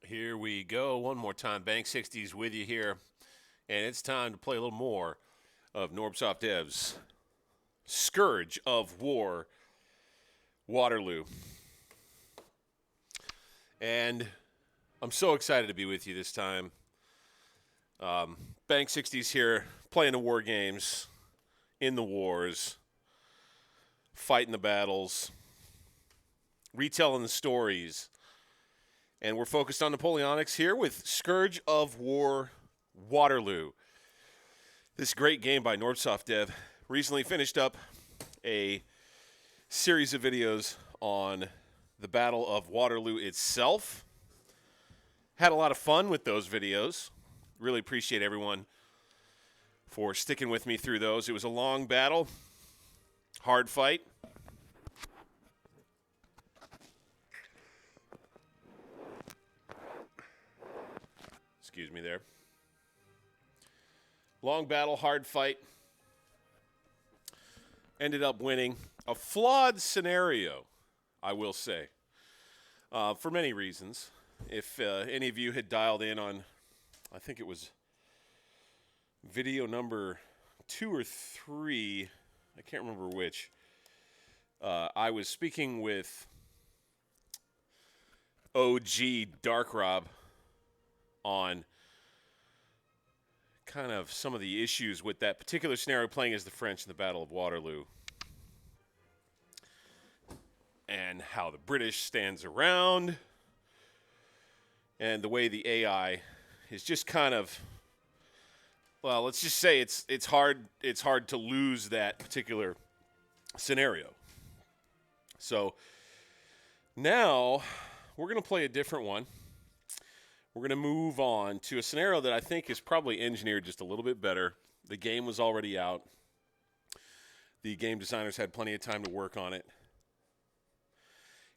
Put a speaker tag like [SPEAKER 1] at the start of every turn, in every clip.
[SPEAKER 1] Here we go. One more time. Bank 60s with you here. And it's time to play a little more of Norbsoft Dev's Scourge of War, Waterloo. And I'm so excited to be with you this time. Bank 60s here, playing the war games, in the wars, fighting the battles, retelling the stories. And we're focused on Napoleonics here with Scourge of War, Waterloo. This great game by Norbsoft Dev recently finished up a series of videos on the Battle of Waterloo itself. Had a lot of fun with those videos. Really appreciate everyone for sticking with me through those. It was a long battle, hard fight. Excuse me there. Long battle, hard fight. Ended up winning. A flawed scenario, I will say, for many reasons. If any of you had dialed in on, I think it was video number 2 or 3, I can't remember which, I was speaking with OG Dark Rob on kind of some of the issues with that particular scenario, playing as the French in the Battle of Waterloo, and how the British stands around, and the way the AI is just kind of, well, let's just say it's hard to lose that particular scenario. So now we're going to play a different one. We're going to move on to a scenario that I think is probably engineered just a little bit better. The game was already out. The game designers had plenty of time to work on it.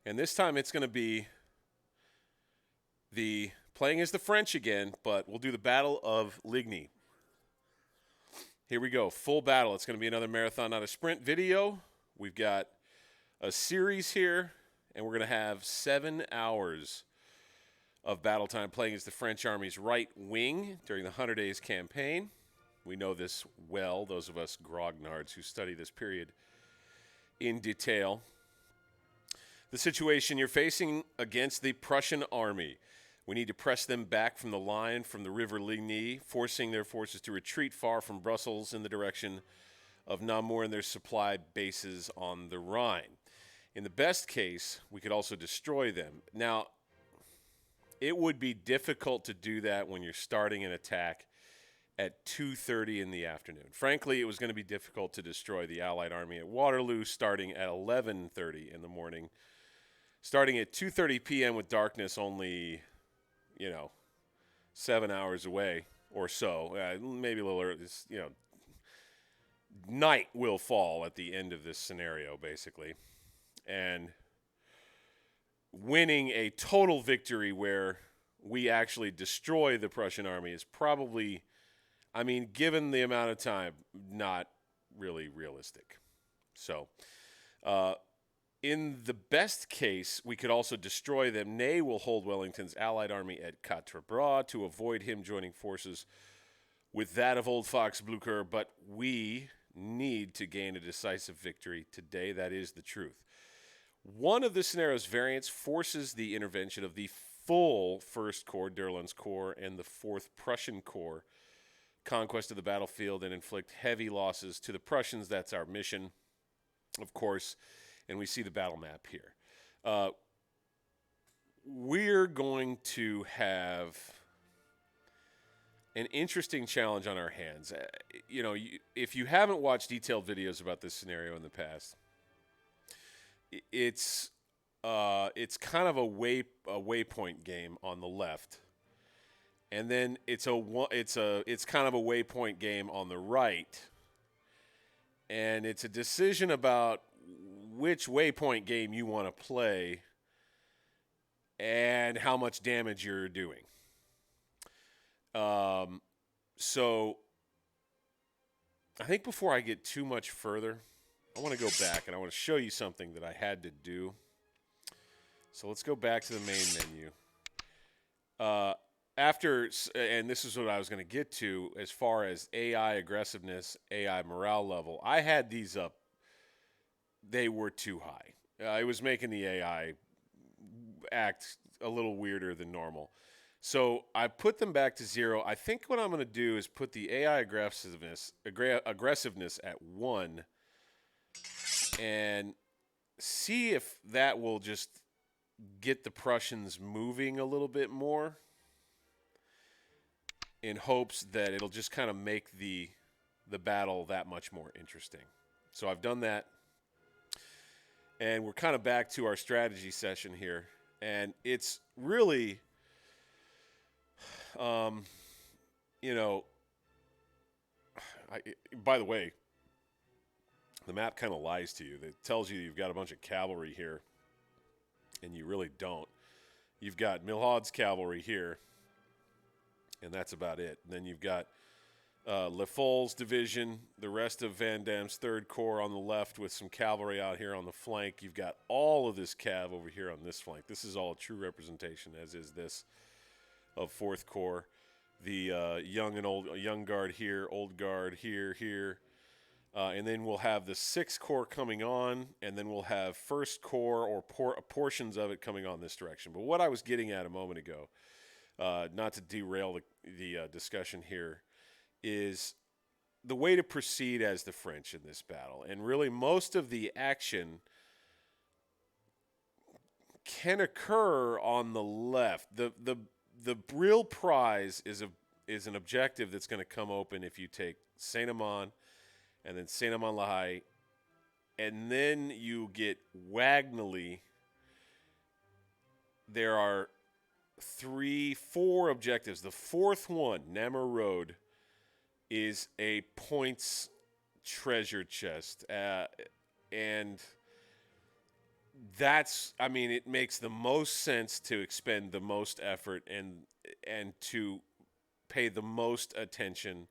[SPEAKER 1] And this time it's going to be the playing as the French again, but we'll do the Battle of Ligny. Here we go. Full battle. It's going to be another marathon, not a sprint video. We've got a series here, and we're going to have 7 hours of battle time playing as the French Army's right wing during the 100 Days campaign. We know this well, those of us grognards who study this period in detail. The situation you're facing against the Prussian army. We need to press them back from the line from the river Ligny, forcing their forces to retreat far from Brussels in the direction of Namur and their supply bases on the Rhine. In the best case, we could also destroy them. Now, it would be difficult to do that when you're starting an attack at 2:30 in the afternoon. Frankly, it was going to be difficult to destroy the Allied army at Waterloo starting at 11:30 in the morning. Starting at 2:30 p.m. with darkness only, 7 hours away or so, maybe a little early, night will fall at the end of this scenario, basically. And winning a total victory where we actually destroy the Prussian army is probably, given the amount of time, not really realistic. So, in the best case, we could also destroy them. Ney will hold Wellington's allied army at Quatre Bras to avoid him joining forces with that of Old Fox Blücher, but we need to gain a decisive victory today. That is the truth. One of the scenario's variants forces the intervention of the full 1st Corps, Derland's Corps, and the 4th Prussian Corps, conquest of the battlefield, and inflict heavy losses to the Prussians. That's our mission, of course, and we see the battle map here. We're going to have an interesting challenge on our hands. If you haven't watched detailed videos about this scenario in the past, it's kind of a waypoint game on the left, and then it's kind of a waypoint game on the right, and it's a decision about which waypoint game you want to play and how much damage you're doing. So I think before I get too much further, I want to go back and I want to show you something that I had to do. So let's go back to the main menu. Uh, and this is what I was going to get to as far as AI aggressiveness, AI morale level. I had these up; they were too high. It was making the AI act a little weirder than normal. So I put them back to 0. I think what I'm going to do is put the AI aggressiveness at 1 and see if that will just get the Prussians moving a little bit more, in hopes that it'll just kind of make the battle that much more interesting. So I've done that, and we're kind of back to our strategy session here, and it's really, you know, by the way, the map kind of lies to you. It tells you you've got a bunch of cavalry here, and you really don't. You've got Milhaud's cavalry here, and that's about it. And then you've got Le Fol's division, the rest of Van Damme's 3rd Corps on the left with some cavalry out here on the flank. You've got all of this cav over here on this flank. This is all a true representation, as is this, of 4th Corps. The young guard here, old guard here. And then we'll have the 6th Corps coming on, and then we'll have 1st Corps or portions of it coming on this direction. But what I was getting at a moment ago, not to derail the discussion here, is the way to proceed as the French in this battle. And really most of the action can occur on the left. The real prize is an objective that's going to come open if you take Saint-Amand and then Saint-Amand-la-Haye, and then you get Wagnally. There are 4 objectives. The 4th one, Namur Road, is a points treasure chest. And that's, I mean, it makes the most sense to expend the most effort and to pay the most attention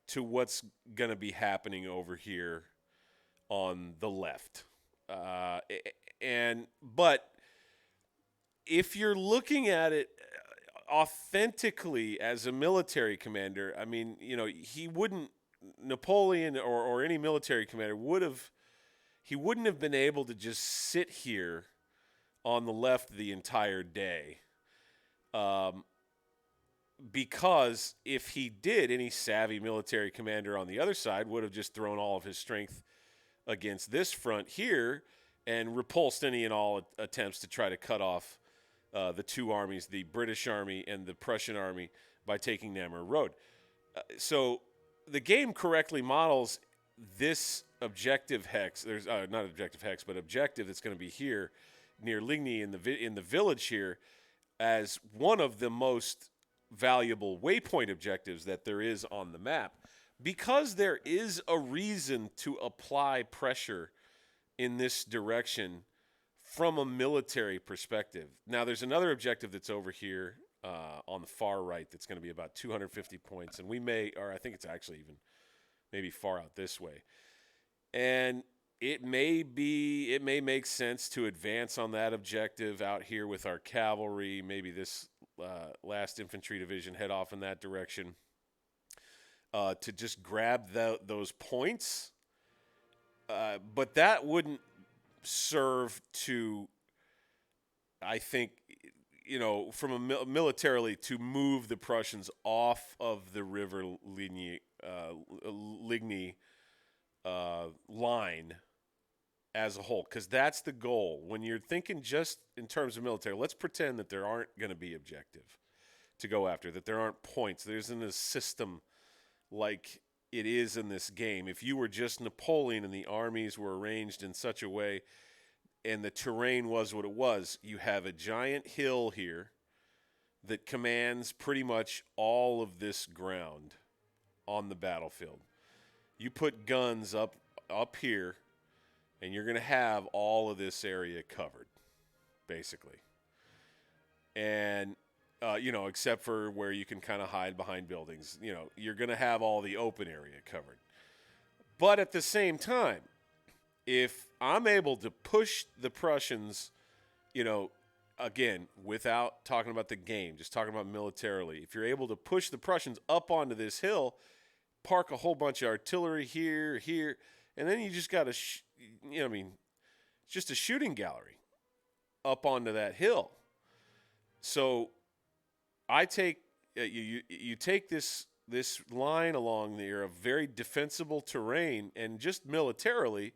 [SPEAKER 1] to what's going to be happening over here on the left. But if you're looking at it authentically as a military commander, I mean, Napoleon or any military commander wouldn't have been able to just sit here on the left the entire day. Because if he did, any savvy military commander on the other side would have just thrown all of his strength against this front here and repulsed any and all attempts to try to cut off the 2 armies, the British army and the Prussian army, by taking Namur Road. So the game correctly models this objective hex. There's not objective hex, but objective that's going to be here near Ligny in the village here as one of the most valuable waypoint objectives that there is on the map, because there is a reason to apply pressure in this direction from a military perspective. Now, there's another objective that's over here on the far right that's going to be about 250 points, and I think it's actually even maybe far out this way. And it may make sense to advance on that objective out here with our cavalry, maybe this last infantry division head off in that direction to just grab those points. But that wouldn't serve to, I think, from a militarily, to move the Prussians off of the river Ligny line as a whole, because that's the goal. When you're thinking just in terms of military, let's pretend that there aren't going to be objective to go after, that there aren't points. There isn't a system like it is in this game. If you were just Napoleon and the armies were arranged in such a way and the terrain was what it was, you have a giant hill here that commands pretty much all of this ground on the battlefield. You put guns up here, and you're going to have all of this area covered, basically. And, except for where you can kind of hide behind buildings, you're going to have all the open area covered. But at the same time, if I'm able to push the Prussians, again, without talking about the game, just talking about militarily, if you're able to push the Prussians up onto this hill, park a whole bunch of artillery here, and then you just got to, I mean, it's just a shooting gallery up onto that hill. So I take you take this line along there of very defensible terrain, and just militarily,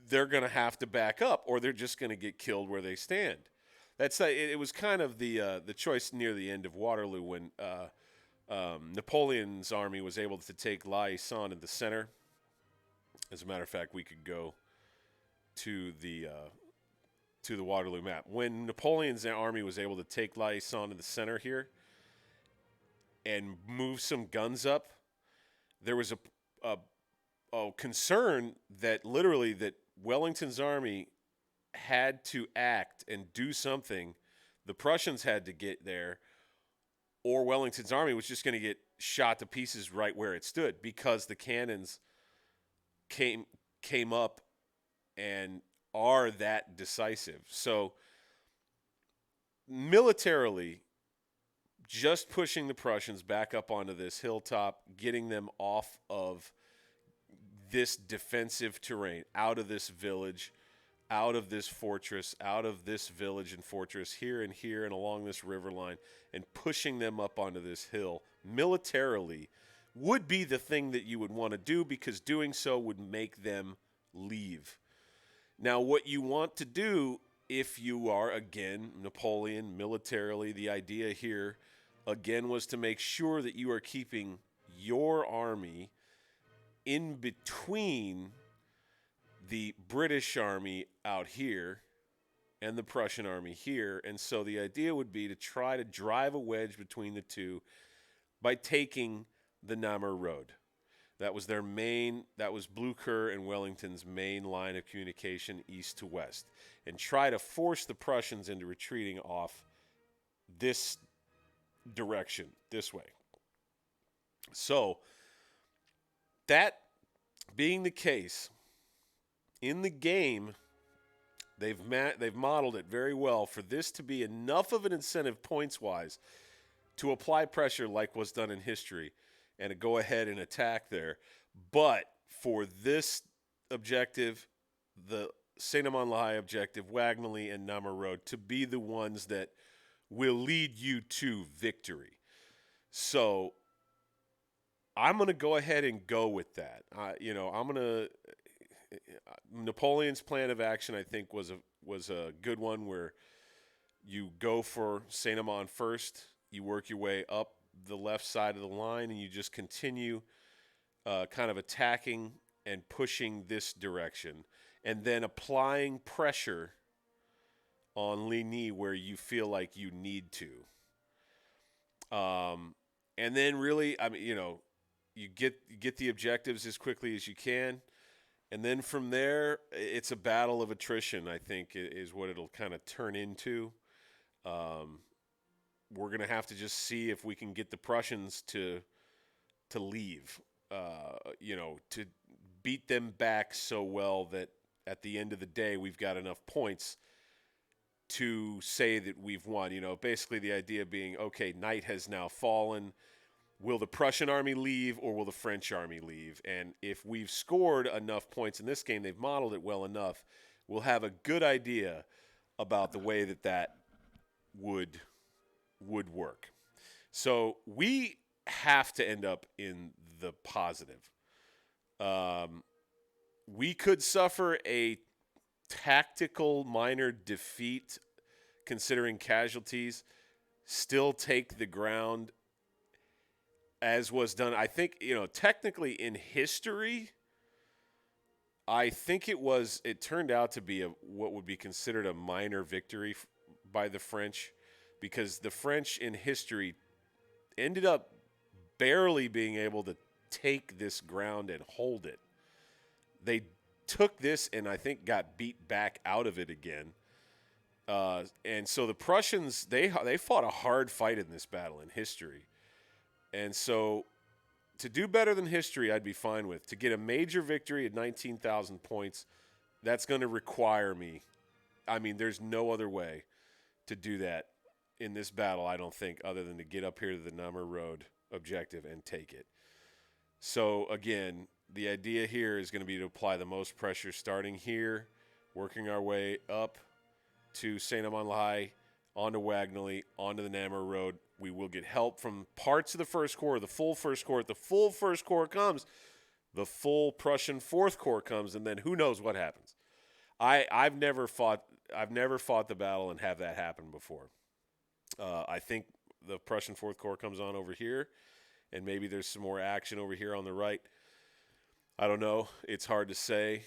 [SPEAKER 1] they're going to have to back up, or they're just going to get killed where they stand. It was kind of the choice near the end of Waterloo when Napoleon's army was able to take Ligny and St in the center. As a matter of fact, we could go to the Waterloo map. When Napoleon's army was able to take Ligny and St in the center here and move some guns up, there was a concern that literally that Wellington's army had to act and do something. The Prussians had to get there, or Wellington's army was just going to get shot to pieces right where it stood, because the cannons came up and are that decisive. So militarily, just pushing the Prussians back up onto this hilltop, getting them off of this defensive terrain, out of this village, out of this fortress, out of this village and fortress, here and along this river line, and pushing them up onto this hill militarily would be the thing that you would want to do, because doing so would make them leave. Now, what you want to do if you are, again, Napoleon, militarily, the idea here, again, was to make sure that you are keeping your army in between the British army out here and the Prussian army here. And so the idea would be to try to drive a wedge between the two by taking the Namur Road. That was Blucher and Wellington's main line of communication east to west, and try to force the Prussians into retreating off this direction, this way. So, that being the case, in the game, they've modeled it very well for this to be enough of an incentive points-wise to apply pressure like was done in history and to go ahead and attack there. But for this objective, the Saint-Amand-la-Haye objective, Wagnally and Namur Road, to be the ones that will lead you to victory. So I'm going to go ahead and go with that. Napoleon's plan of action, I think, was a good one, where you go for Saint-Amand first, you work your way up the left side of the line, and you just continue kind of attacking and pushing this direction, and then applying pressure on Ligny where you feel like you need to. And then really, you get the objectives as quickly as you can. And then from there, it's a battle of attrition, I think, is what it'll kind of turn into. We're going to have to just see if we can get the Prussians to leave, to beat them back so well that at the end of the day, we've got enough points to say that we've won. Basically the idea being, okay, night has now fallen. Will the Prussian army leave, or will the French army leave? And if we've scored enough points in this game, they've modeled it well enough, we'll have a good idea about the way that would work. So we have to end up in the positive. We could suffer a tactical minor defeat, considering casualties, still take the ground, as was done. I think, technically in history, I think it turned out to be what would be considered a minor victory by the French, because the French in history ended up barely being able to take this ground and hold it. They took this and I think got beat back out of it again. And so the Prussians, they fought a hard fight in this battle in history. And so to do better than history, I'd be fine with. To get a major victory at 19,000 points, that's going to require me I mean, there's no other way to do that in this battle, I don't think, other than to get up here to the Namur Road objective and take it. So, again, the idea here is going to be to apply the most pressure starting here, working our way up to St. Amand, onto Wagnally, onto the Namur Road. We will get help from parts of the First Corps, the full First Corps. The full First Corps comes, the full Prussian Fourth Corps comes, and then who knows what happens. I've never fought the battle and have that happen before. I think the Prussian Fourth Corps comes on over here, and maybe there's some more action over here on the right. I don't know. It's hard to say.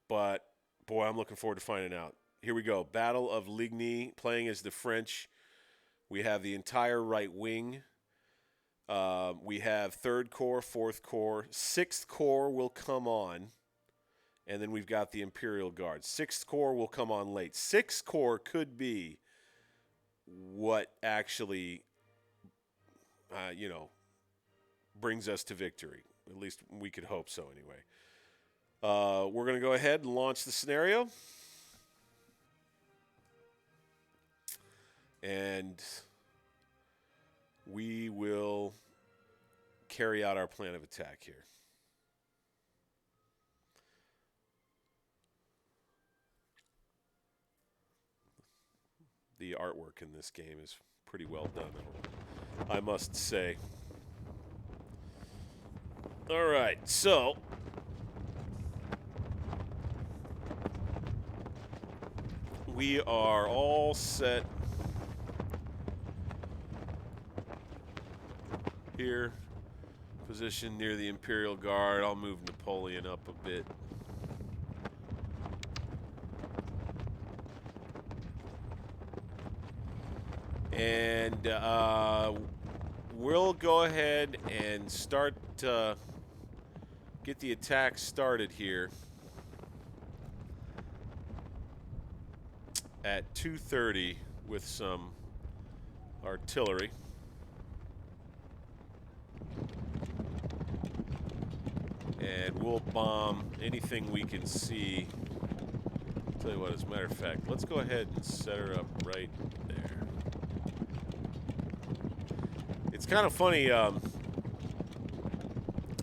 [SPEAKER 1] But, boy, I'm looking forward to finding out. Here we go. Battle of Ligny, playing as the French. We have the entire right wing. We have 3rd Corps, 4th Corps. 6th Corps will come on. And then we've got the Imperial Guard. 6th Corps will come on late. 6th Corps could be what actually, brings us to victory. At least we could hope so anyway. We're going to go ahead and launch the scenario. And we will carry out our plan of attack here. The artwork in this game is pretty well done, I must say. All right, so we are all set here. Position near the Imperial Guard. I'll move Napoleon up a bit. And we'll go ahead and start to get the attack started here at 2:30 with some artillery. And we'll bomb anything we can see. I'll tell you what, as a matter of fact, let's go ahead and set her up right there. It's kind of funny.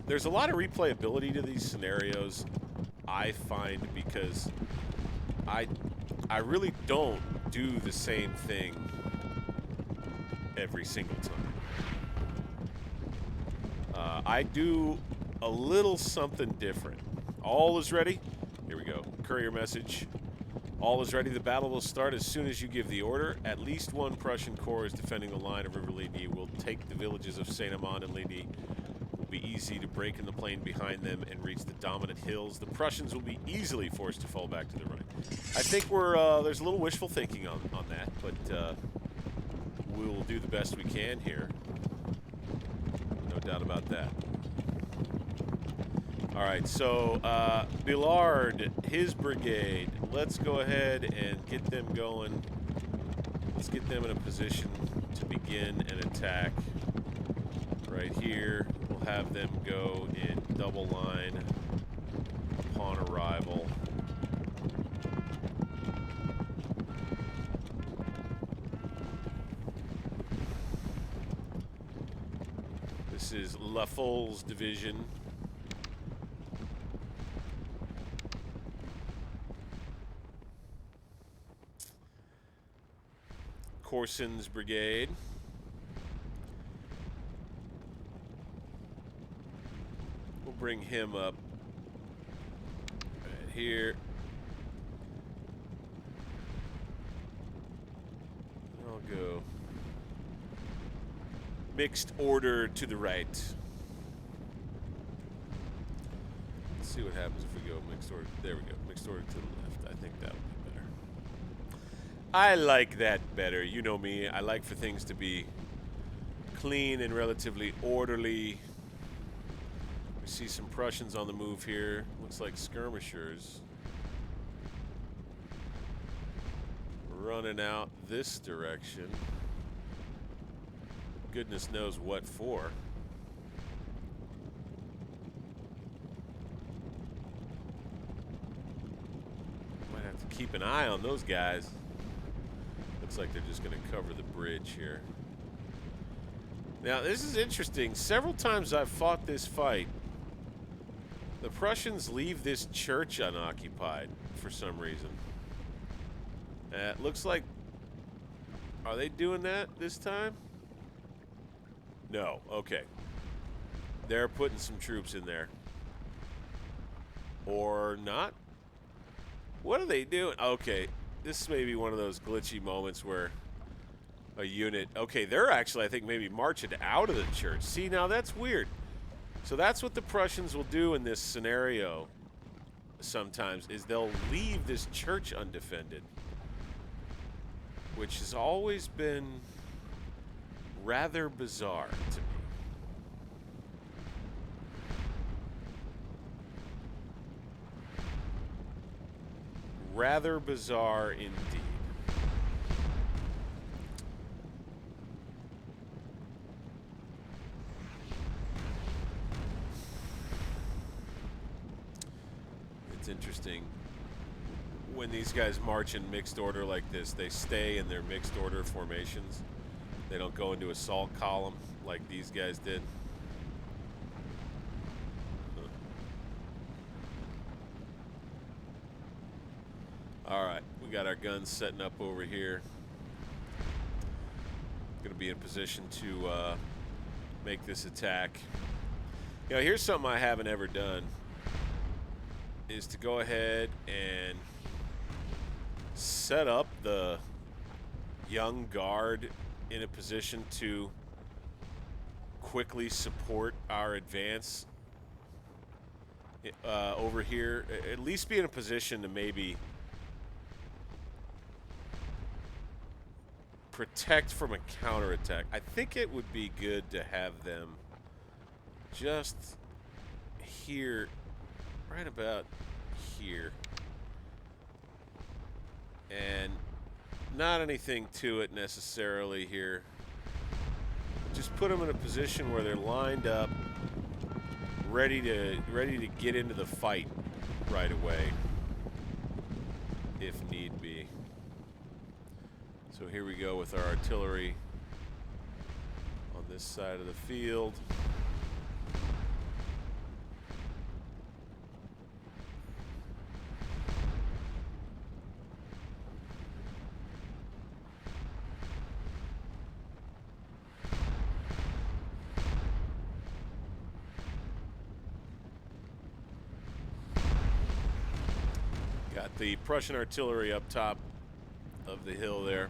[SPEAKER 1] There's a lot of replayability to these scenarios, I find, because I really don't do the same thing every single time. I do a little something different. All is ready. Here we go. Courier message. All is ready. The battle will start as soon as you give the order. At least one Prussian corps is defending the line of River Ligny. Will take the villages of St. Amand and Ligny. It will be easy to break in the plain behind them and reach the dominant hills. The Prussians will be easily forced to fall back to the right. I think there's a little wishful thinking on that, but we will do the best we can here. No doubt about that. All right, so Billard, his brigade, let's go ahead and get them going. Let's get them in a position to begin an attack. Right here, we'll have them go in double line upon arrival. This is La Fole's division. Corson's brigade. We'll bring him up right here. I'll go mixed order to the right. Let's see what happens if we go mixed order. There we go. Mixed order to the left. I think that'll be better. I like that better. You know me. I like for things to be clean and relatively orderly. We see some Prussians on the move here. Looks like skirmishers. Running out this direction. Goodness knows what for. Might have to keep an eye on those guys. Looks like they're just going to cover the bridge here. Now, this is interesting. Several times I've fought this fight, the Prussians leave this church unoccupied for some reason. It looks like... Are they doing that this time? No. Okay. They're putting some troops in there. Or not? What are they doing? Okay. This may be one of those glitchy moments where a unit... Okay, they're actually, I think, maybe marching out of the church. See, now that's weird. So that's what the Prussians will do in this scenario sometimes, is they'll leave this church undefended. Which has always been rather bizarre to me. Rather bizarre indeed. It's interesting. When these guys march in mixed order like this, they stay in their mixed order formations. They don't go into assault column like these guys did. All right, we got our guns setting up over here. Going to be in position to make this attack. You know, here's something I haven't ever done, is to go ahead and set up the young guard in a position to quickly support our advance over here. At least be in a position to maybe protect from a counterattack. I think it would be good to have them just here, right about here. And not anything to it necessarily here. Just put them in a position where they're lined up, ready to get into the fight right away, if need be. So here we go with our artillery on this side of the field. Got the Prussian artillery up top of the hill there.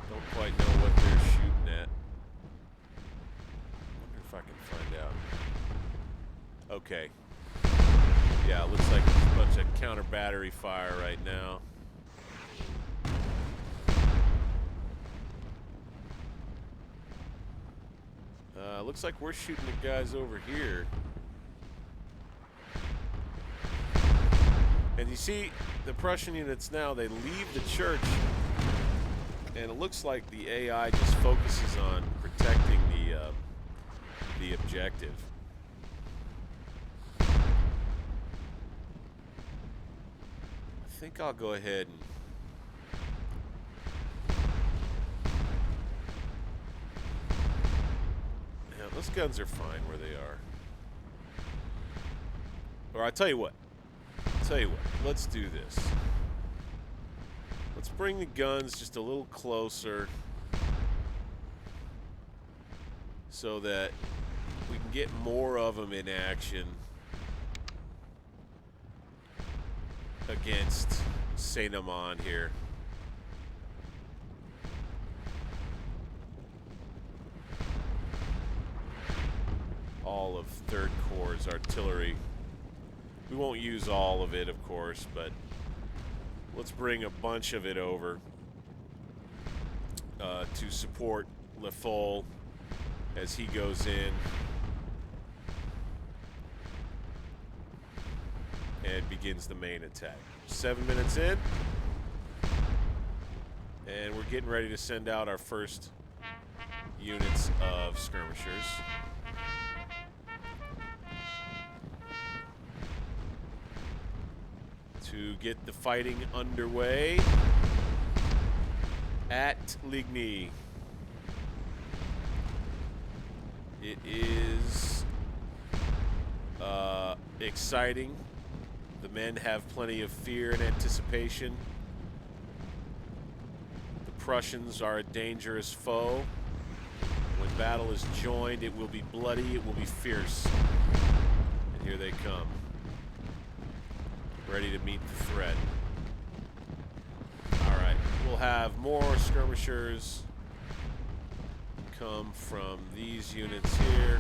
[SPEAKER 1] Don't quite know what they're shooting at. Wonder if I can find out. Okay. Yeah, it looks like there's a bunch of counter battery fire right now. Looks like we're shooting at guys over here. And you see the Prussian units now, they leave the church, and it looks like the AI just focuses on protecting the objective. I think I'll go ahead and those guns are fine where they are. Or I'll tell you what. Let's do this. Let's bring the guns just a little closer so that we can get more of them in action against St. Amand here. All of 3rd Corps' artillery. We won't use all of it, of course, but let's bring a bunch of it over to support Le Foll as he goes in and begins the main attack. 7 minutes in, and we're getting ready to send out our first units of skirmishers. to get the fighting underway at Ligny. It is exciting. The men have plenty of fear and anticipation. The Prussians are a dangerous foe. When battle is joined, it will be bloody, it will be fierce. And here they come, ready to meet the threat. All right, we'll have more skirmishers come from these units here.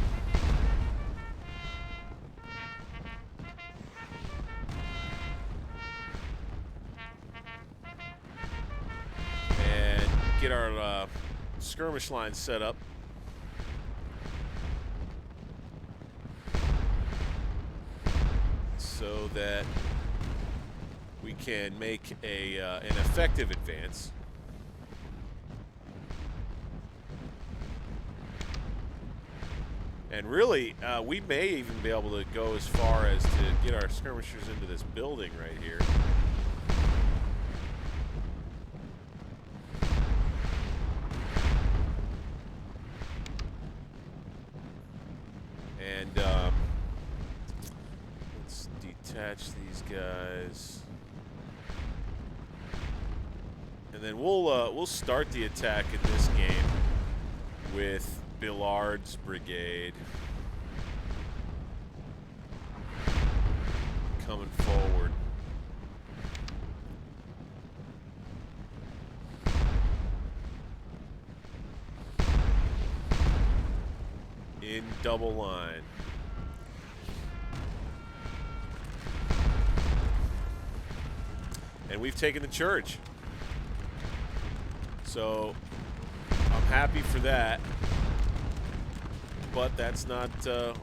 [SPEAKER 1] And get our skirmish line set up. So that we can make an effective advance. And really, we may even be able to go as far as to get our skirmishers into this building right here. And let's detach these guys. And then we'll start the attack in this game with Billard's brigade coming forward. In double line. And we've taken the church. So I'm happy for that. But that's not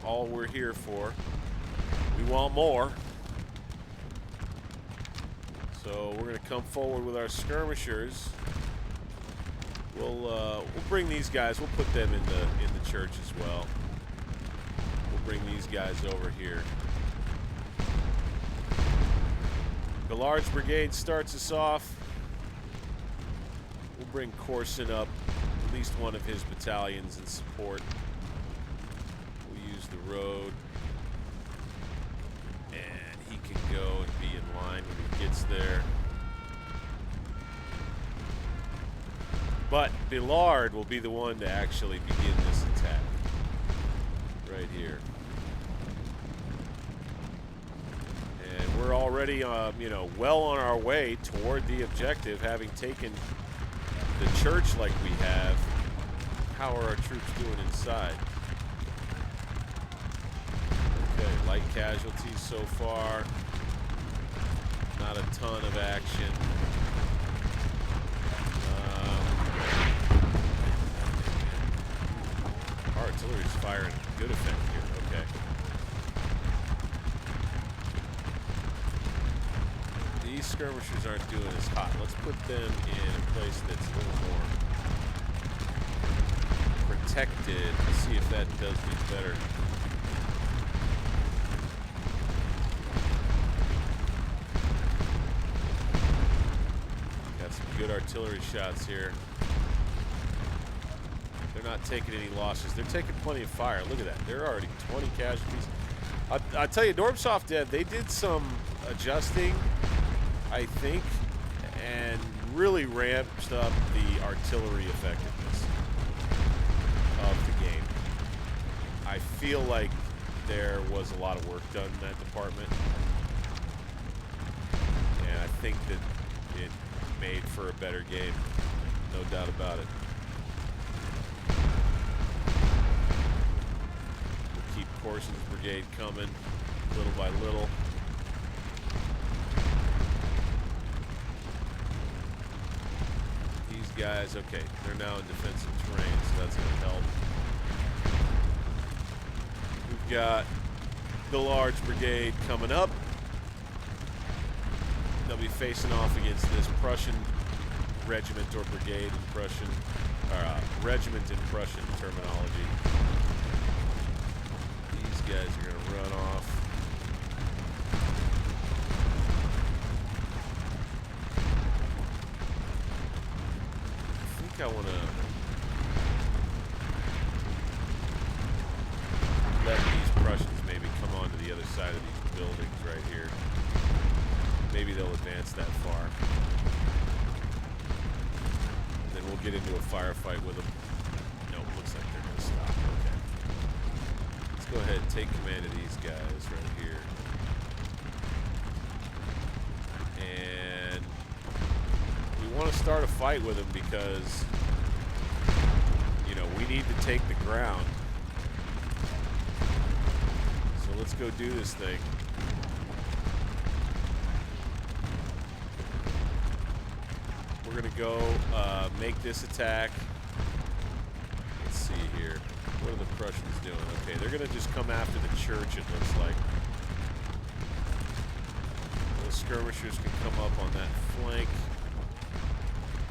[SPEAKER 1] all we're here for. We want more. So we're going to come forward with our skirmishers. We'll bring these guys. We'll put them in the church as well. We'll bring these guys over here. Billard's brigade starts us off. We'll bring Corson up, at least one of his battalions in support. We'll use the road. And he can go and be in line when he gets there. But Billard will be the one to actually begin this attack. Right here. And we're already, you know, well on our way toward the objective, having taken the church like we have. How are our troops doing inside? Okay, light casualties so far. Not a ton of action. Our artillery's firing good effect here. Okay. These skirmishers aren't doing as hot. Let's put them in a place that's a little more protected. Let's see if that does me better. Got some good artillery shots here. They're not taking any losses. They're taking plenty of fire. Look at that. They're already 20 casualties. I tell you, Normsoft they did some adjusting, I think, and really ramped up the artillery effectiveness of the game. I feel like there was a lot of work done in that department, and I think that it made for a better game. No doubt about it. We'll keep Corson's brigade coming little by little. These guys, okay, they're now in defensive terrain, so that's going to help. We've got Billard's brigade coming up. They'll be facing off against this Prussian regiment or brigade in Prussian, or regiment in Prussian terminology. These guys are going to run off. I want to let these Prussians maybe come onto the other side of these buildings right here. Maybe they'll advance that far. Then we'll get into a firefight with them. Nope, looks like they're going to stop. Okay. Let's go ahead and take command of these guys right here. And we want to start a fight with them because, you know, we need to take the ground. So let's go do this thing. We're going to go make this attack. Let's see here. What are the Prussians doing? Okay, they're going to just come after the church, it looks like. Those skirmishers can come up on that flank.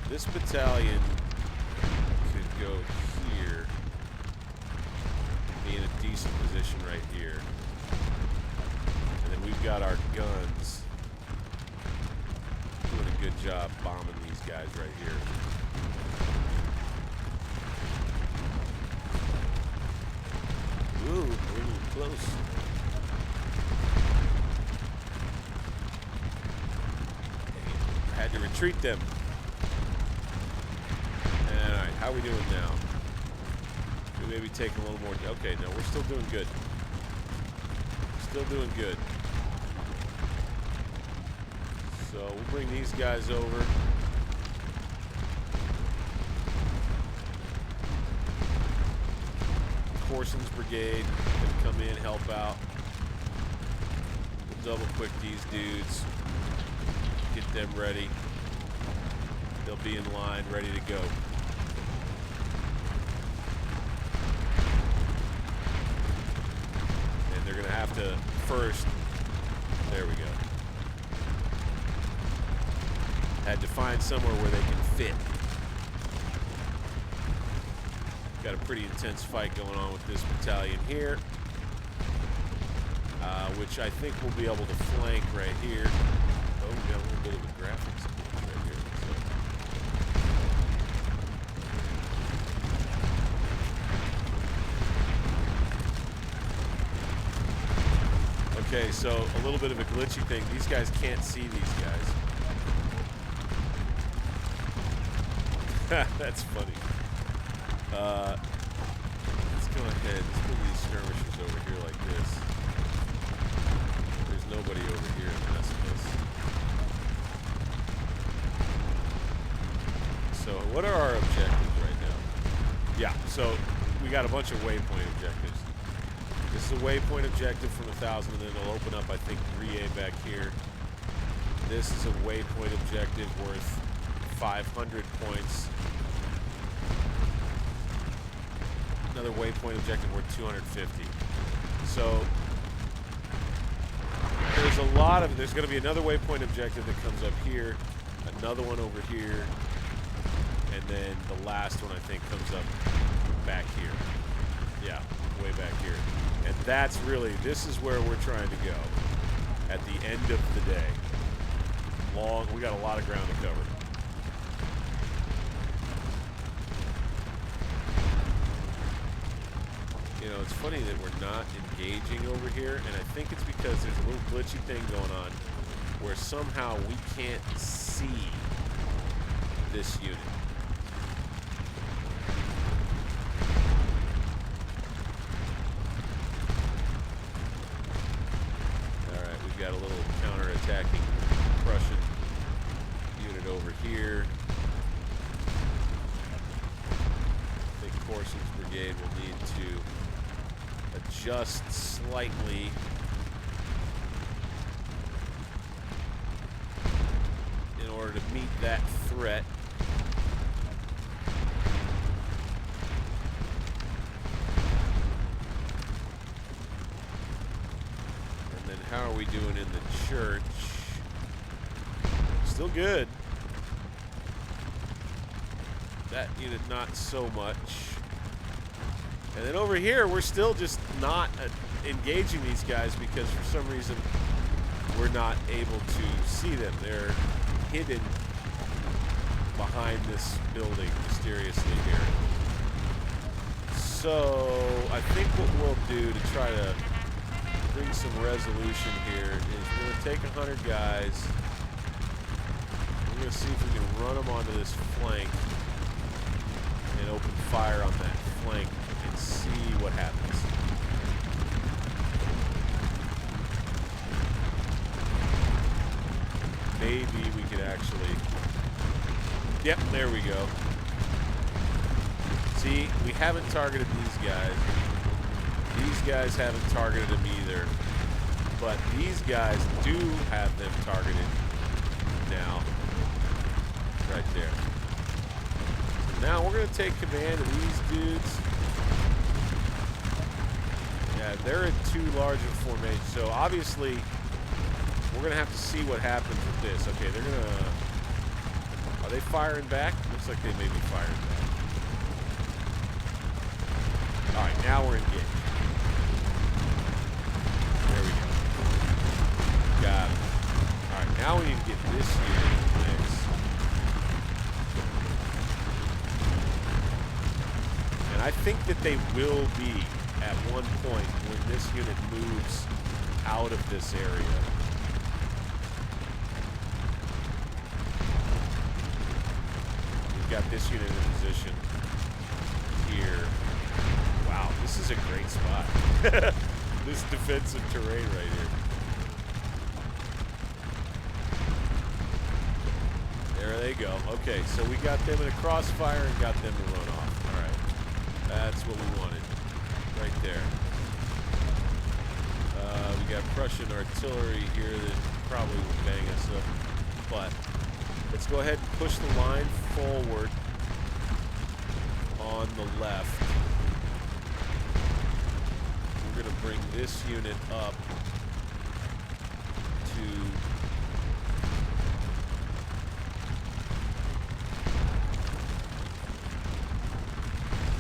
[SPEAKER 1] This battalion could go here. Be in a decent position right here. And then we've got our guns doing a good job bombing these guys right here. Ooh, we're a little close. Had to retreat them. Alright, how are we doing now? We maybe take a little more. Okay, no, we're still doing good. Still doing good. So we'll bring these guys over. Corson's brigade can come in, help out. We'll double quick these dudes. Get them ready. They'll be in line, ready to go. And they're going to have to first. There we go. Had to find somewhere where they can fit. Got a pretty intense fight going on with this battalion here, which I think we'll be able to flank right here. Oh, we got a little bit of a graphics glitch right here. Okay, so a little bit of a glitchy thing. These guys can't see these guys. That's funny. Let's go ahead. Let's move these skirmishers over here like this. There's nobody over here in this. So what are our objectives right now? Yeah, so we got a bunch of waypoint objectives. This is a waypoint objective from 1,000, and then it'll open up, I think, 3A back here. This is a waypoint objective worth 500 points. Another waypoint objective worth 250. So there's a lot of. There's going to be another waypoint objective that comes up here, another one over here, and then the last one I think comes up back here. Yeah, way back here. And that's really, this is where we're trying to go at the end of the day. We got a lot of ground to cover. You know, it's funny that we're not engaging over here, and I think it's because there's a little glitchy thing going on where somehow we can't see this unit. All right, we've got a little counter-attacking Prussian unit over here. I think Corson's brigade will need to adjust slightly. In order to meet that threat. And then how are we doing in the church? Still good. That unit not so much. And then over here, we're still just not engaging these guys because for some reason we're not able to see them. They're hidden behind this building mysteriously here. So I think what we'll do to try to bring some resolution here is we're going to take 100 guys. We're going to see if we can run them onto this flank and open fire on that flank and see what happens. Maybe we could actually... Yep, there we go. See, we haven't targeted these guys. These guys haven't targeted them either. But these guys do have them targeted now. Right there. So now we're going to take command of these dudes. Yeah, they're in too large of a formation. So obviously, we're going to have to see what happens with this. Okay, they're going to... Are they firing back? Looks like they may be firing back. All right, now we're engaged. There we go. Got it. All right, now we need to get this unit in the mix. And I think that they will be at one point when this unit moves out of this area. We've got this unit in position here. Wow, this is a great spot. This defensive terrain right here. There they go. Okay, so we got them in a crossfire and got them to run off. All right, that's what we wanted. Right there. We got Prussian artillery here that probably will bang us up. But let's go ahead and push the line forward on the left. We're going to bring this unit up to...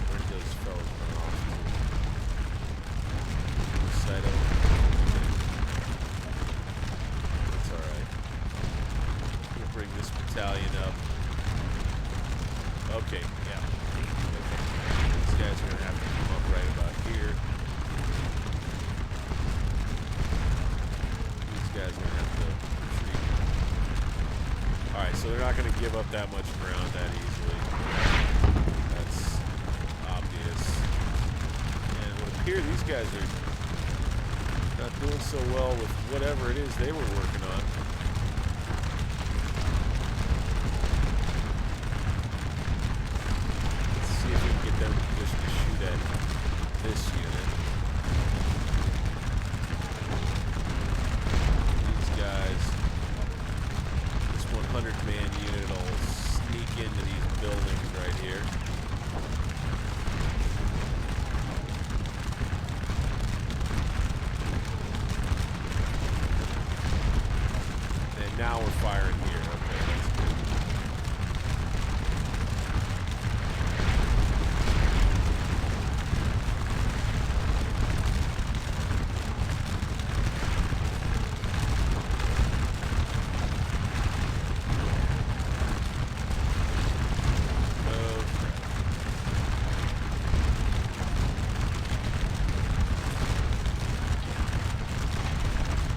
[SPEAKER 1] Where'd those fellas run off to? Side of... That's alright. We'll bring this battalion up. Okay, yeah. Okay. These guys are going to have to come up right about here. Guys are gonna have to retreat. Alright, so they're not gonna give up that much ground that easily. That's obvious. And it would appear these guys are not doing so well with whatever it is they were working on. Let's see if we can get them in position to shoot at this unit. This 100-man unit will sneak into these buildings right here. And now we're firing here. Okay, that's good.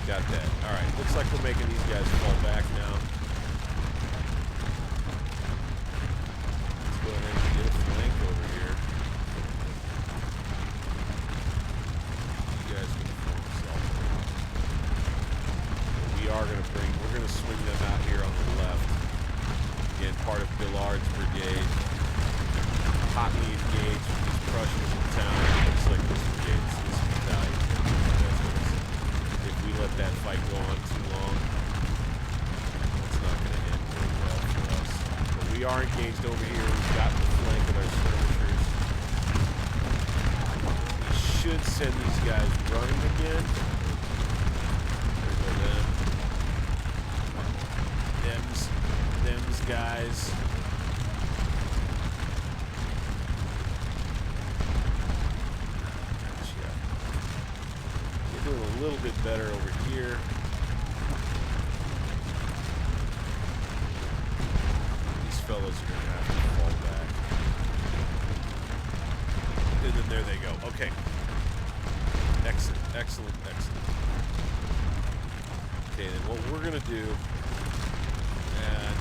[SPEAKER 1] Got that. Alright, looks like we're making these guys fall back now. Let's go ahead and get a flank over here. You guys can form yourself. We're going to swing them out here on the left. Again, part of Billard's brigade. Hotly engaged with these Prussians in town. Looks like this brigade's this battalion. If we let that fight go on too long, it's not going to end very well for us. But we are engaged over here. We've got the flank of our skirmishers. We should send these guys running again. There go them. Them's guys. Doing a little bit better over here. These fellas are going to have to fall back. And then there they go. Okay. Excellent, excellent, excellent. Okay, then what we're going to do,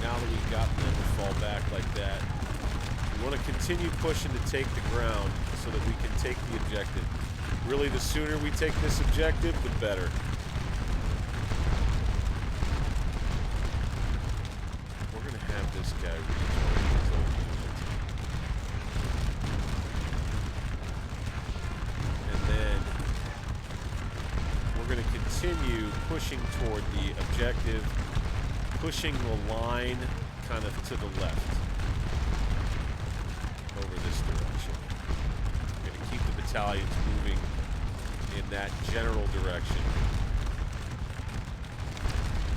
[SPEAKER 1] now that we've gotten them to fall back like that, we want to continue pushing to take the ground so that we can take the objective. Really, the sooner we take this objective, the better. We're going to have this guy rejoin his own unit. And then we're going to continue pushing toward the objective, pushing the line kind of to the left over this direction. We're going to keep the battalions moving in that general direction.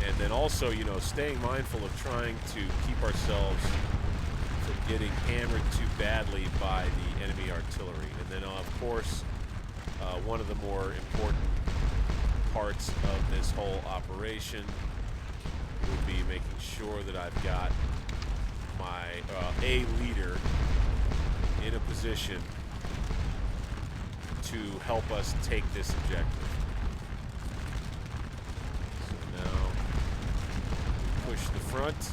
[SPEAKER 1] And then also, you know, staying mindful of trying to keep ourselves from getting hammered too badly by the enemy artillery. And then, of course, one of the more important parts of this whole operation will be making sure that I've got my a leader in a position to help us take this objective. So now we push the front.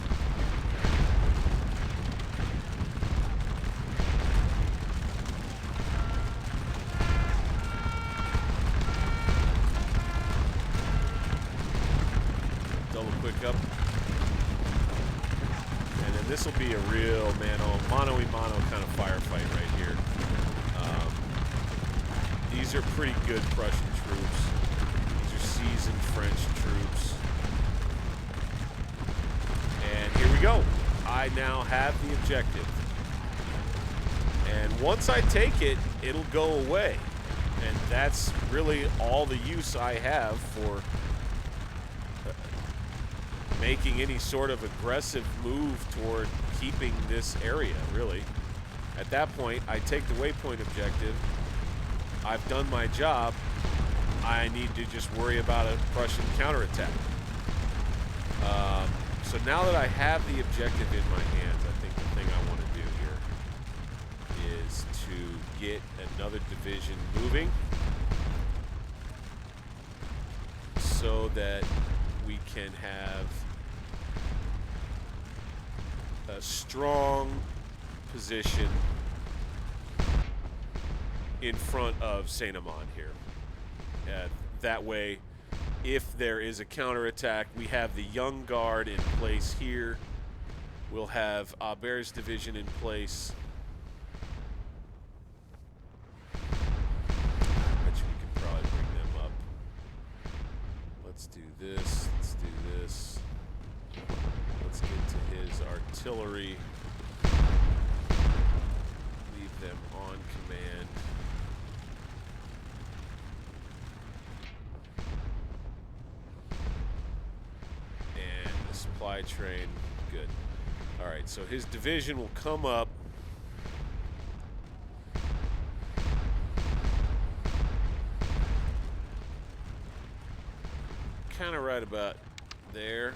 [SPEAKER 1] Double quick up. And then this will be a real mano-a-mano kind of firefight right here. These are pretty good Prussian troops. These are seasoned French troops. And here we go. I now have the objective. And once I take it, it'll go away. And that's really all the use I have for making any sort of aggressive move toward keeping this area, really. At that point, I take the waypoint objective. I've done my job. I need to just worry about a Prussian counterattack. So now that I have the objective in my hands, I think the thing I want to do here is to get another division moving so that we can have a strong position in front of St. Amand here. That way, if there is a counterattack, we have the Young Guard in place here. We'll have Abert's division in place. I bet you we can probably bring them up. Let's do this. Let's do this. Let's get to his artillery. Leave them on command. Supply train, good. All right, so his division will come up. Kind of right about there.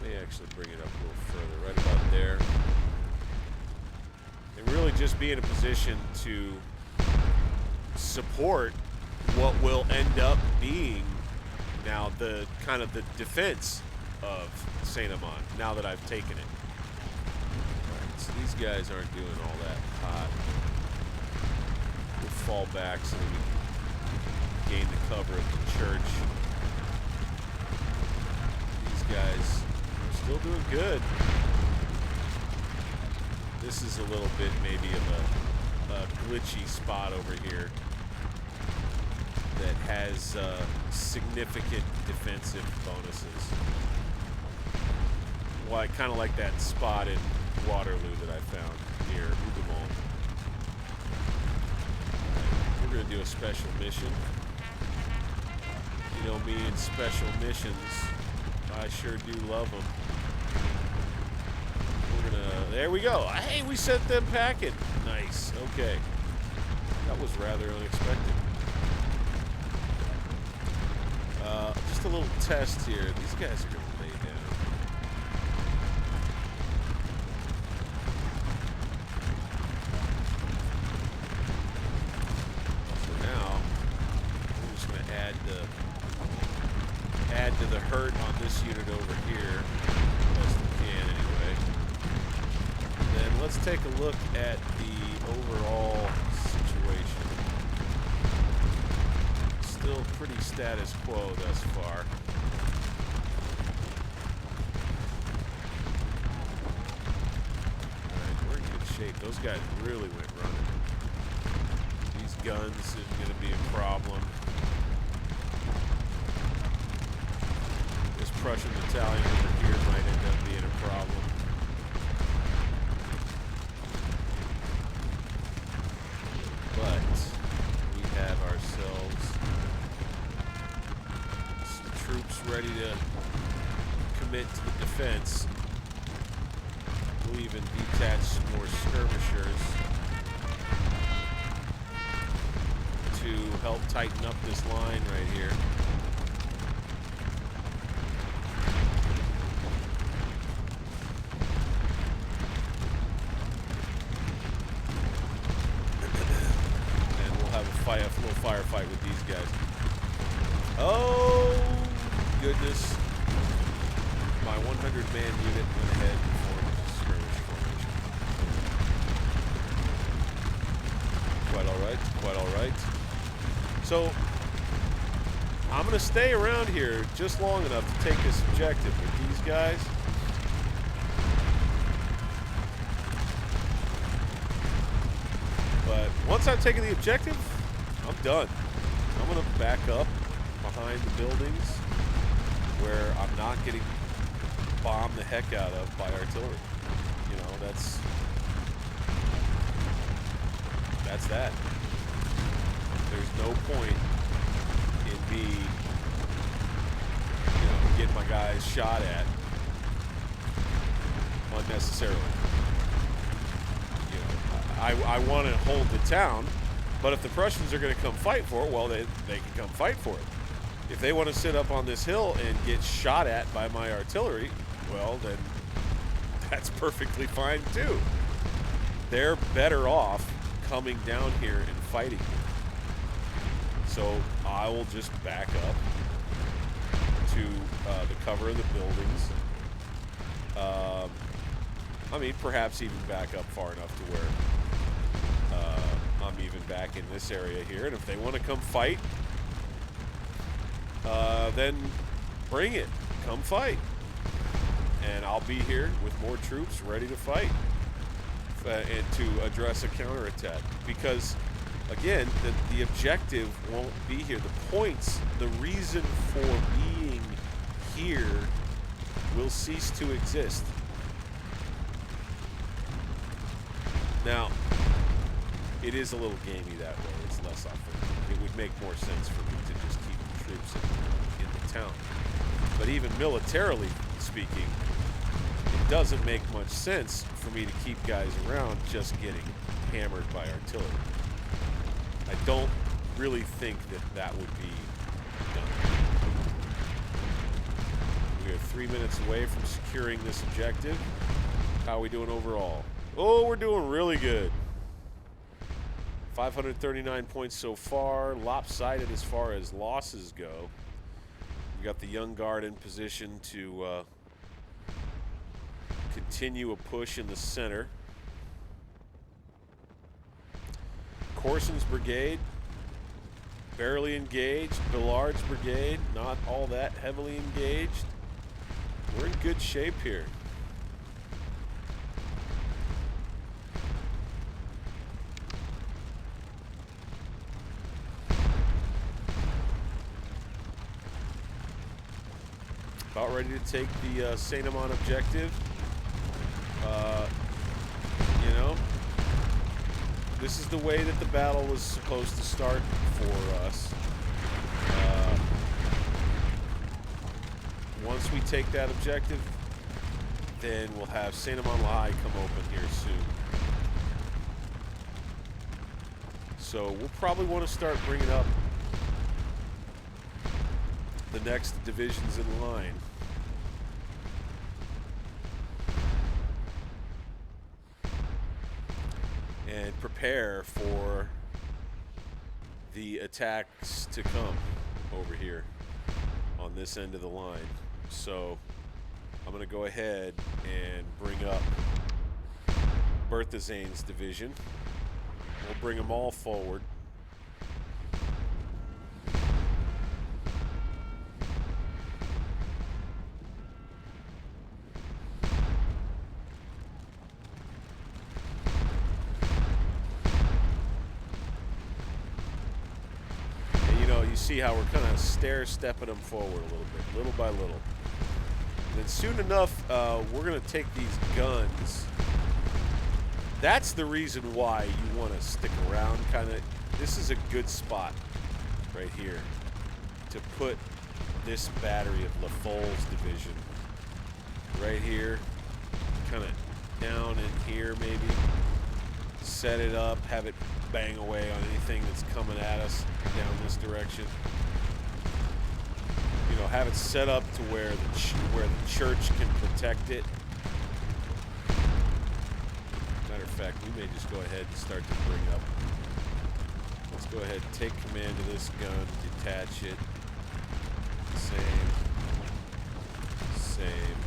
[SPEAKER 1] May actually bring it up a little further, right about there. And really just be in a position to support what will end up being now the kind of the defense of St. Amand, now that I've taken it. All right, so these guys aren't doing all that hot. We'll fall back so that we can gain the cover of the church. These guys are still doing good. This is a little bit maybe of a glitchy spot over here that has significant defensive bonuses. Well, I kind of like that spot in Waterloo that I found near Hougoumont. We're going to do a special mission. You know me and special missions. I sure do love them. We're going to... There we go. Hey, we sent them packing. Nice. Nice. Okay. That was rather unexpected. Just a little test here. These guys are going to lay down. For now, we're just going to add to the hurt on this unit over here, best we can anyway. Then let's take a look at the overall situation. Still pretty status quo thus far. Alright, we're in good shape. Those guys really went running. These guns isn't going to be a problem. This Prussian battalion over here might end up being a problem. But we have ourselves some troops ready to commit to the defense. We'll even detach some more skirmishers to help tighten up this line right here. A little firefight with these guys. Oh, goodness. My 100-man unit went ahead and formed a skirmish formation. Quite all right, quite all right. So, I'm going to stay around here just long enough to take this objective with these guys. But once I've taken the objective, I'm done. I'm going to back up behind the buildings where I'm not getting bombed the heck out of by artillery. You know, that's that. There's no point in me, you know, getting my guys shot at unnecessarily. You know, I want to hold the town. But if the Prussians are going to come fight for it, well, they can come fight for it. If they want to sit up on this hill and get shot at by my artillery, well, then that's perfectly fine too. They're better off coming down here and fighting me. So I will just back up to the cover of the buildings. I mean, perhaps even back up far enough to where I'm even back in this area here, and if they want to come fight, then bring it. Come fight. And I'll be here with more troops ready to fight and to address a counterattack. Because, again, the objective won't be here. The points, the reason for being here will cease to exist. Now, it is a little gamey that way. It's less authentic. It would make more sense for me to just keep the troops in the town. But even militarily speaking, it doesn't make much sense for me to keep guys around just getting hammered by artillery. I don't really think that would be done. We are 3 minutes away from securing this objective. How are we doing overall? Oh, we're doing really good. 539 points so far, lopsided as far as losses go. We got the Young Guard in position to continue a push in the center. Corson's brigade, barely engaged. Billard's brigade, not all that heavily engaged. We're in good shape here. About ready to take the St. Amand objective. You know, this is the way that the battle was supposed to start for us. Once we take that objective, then we'll have St. Amand come open here soon. So we'll probably want to start bringing up the next divisions in line. And prepare for the attacks to come over here on this end of the line. So I'm going to go ahead and bring up Berthazane's division. We'll bring them all forward. You see how we're kind of stair-stepping them forward a little bit, little by little. And then soon enough, we're going to take these guns. That's the reason why you want to stick around. This is a good spot right here to put this battery of LaFoll's division. Right here, kind of down in here maybe. Set it up, have it bang away on anything that's coming at us down this direction. You know, have it set up to where the church can protect it. Matter of fact, we may just go ahead and start to bring up. Let's go ahead and take command of this gun, detach it. Same.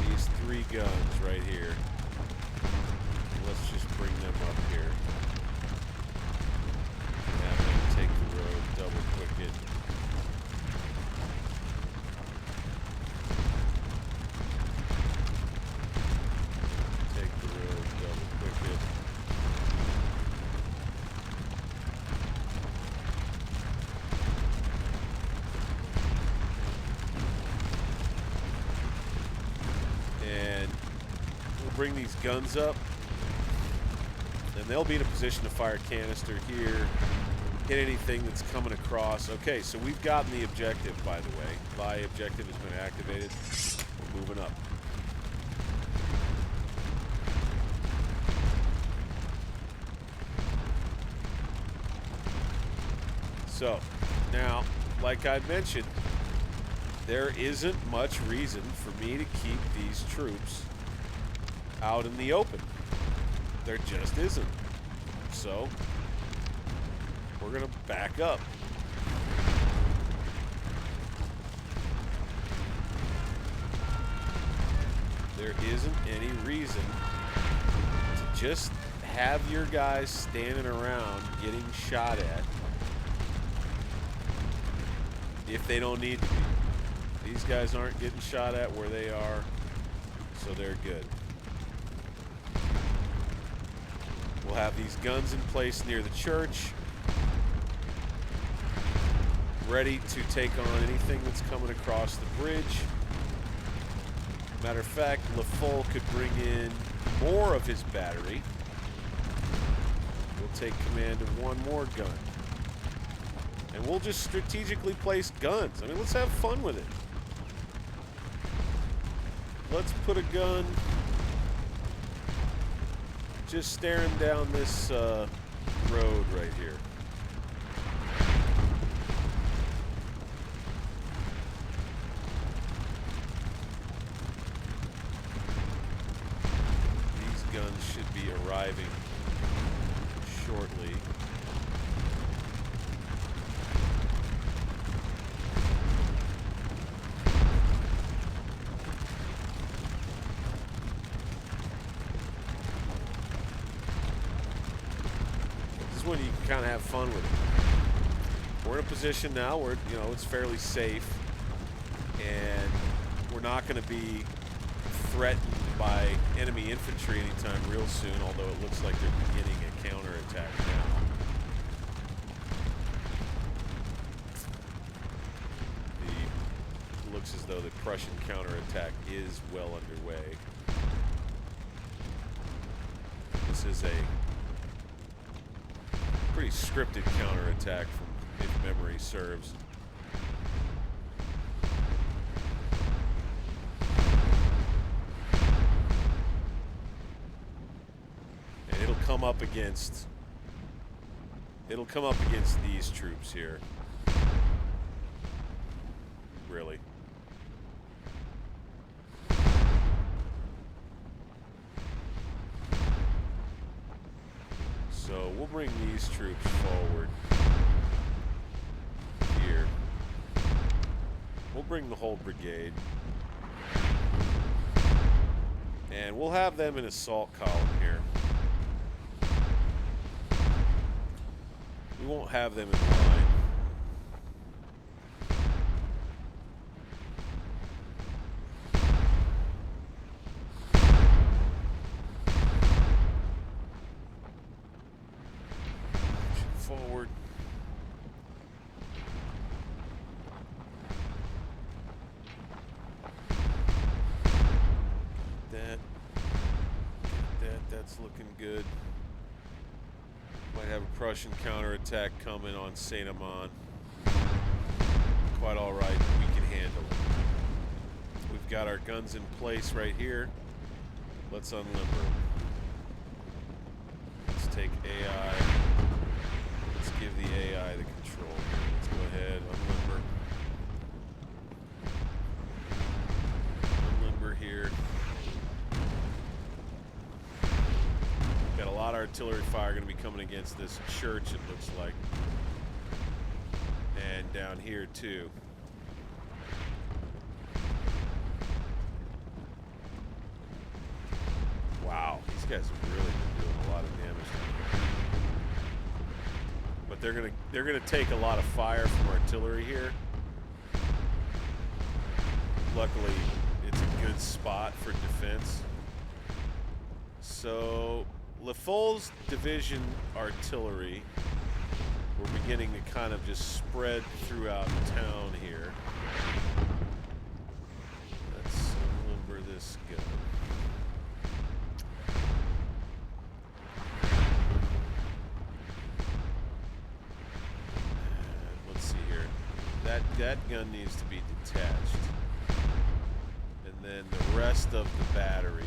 [SPEAKER 1] These 3 guns right here. Let's just bring them up here. Have them take the road, double quick it. Take the road, double quick it. And we'll bring these guns up. And they'll be in a position to fire canister here, hit anything that's coming across. Okay, so we've gotten the objective, by the way. Buy objective has been activated. We're moving up. So, now, like I mentioned, there isn't much reason for me to keep these troops out in the open. There just isn't. So, we're going to back up. There isn't any reason to just have your guys standing around getting shot at if they don't need to be. These guys aren't getting shot at where they are, so they're good. We'll have these guns in place near the church, ready to take on anything that's coming across the bridge. Matter of fact, LaFoll could bring in more of his battery. We'll take command of one more gun. And we'll just strategically place guns. I mean, let's have fun with it. Let's put a gun just staring down this road right here. These guns should be arriving shortly. When you can kind of have fun with it. We're in a position now where, you know, it's fairly safe, and we're not going to be threatened by enemy infantry anytime real soon, although it looks like they're beginning a counterattack now. It looks as though the Prussian counterattack is well underway. This is a pretty scripted counterattack, from if memory serves. And it'll come up against It'll come up against these troops here. Really. So we'll bring these troops forward here. We'll bring the whole brigade. And we'll have them in assault column here. We won't have them in line. Forward. That's looking good. Might have a Prussian counterattack coming on St. Amand. Quite all right. We can handle it. We've got our guns in place right here. Let's unlimber. Let's take AI. Let's give the AI the control. Let's go ahead, unlimber. Unlimber here. Got a lot of artillery fire going to be coming against this church, it looks like. And down here, too. Wow, these guys have really been doing a lot of damage. But they're gonna take a lot of fire from artillery here. Luckily, it's a good spot for defense. So LaFoll's division artillery, we're beginning to kind of just spread throughout town here. Let's unlimber this gun. Let's see here. That gun needs to be detached. And then the rest of the battery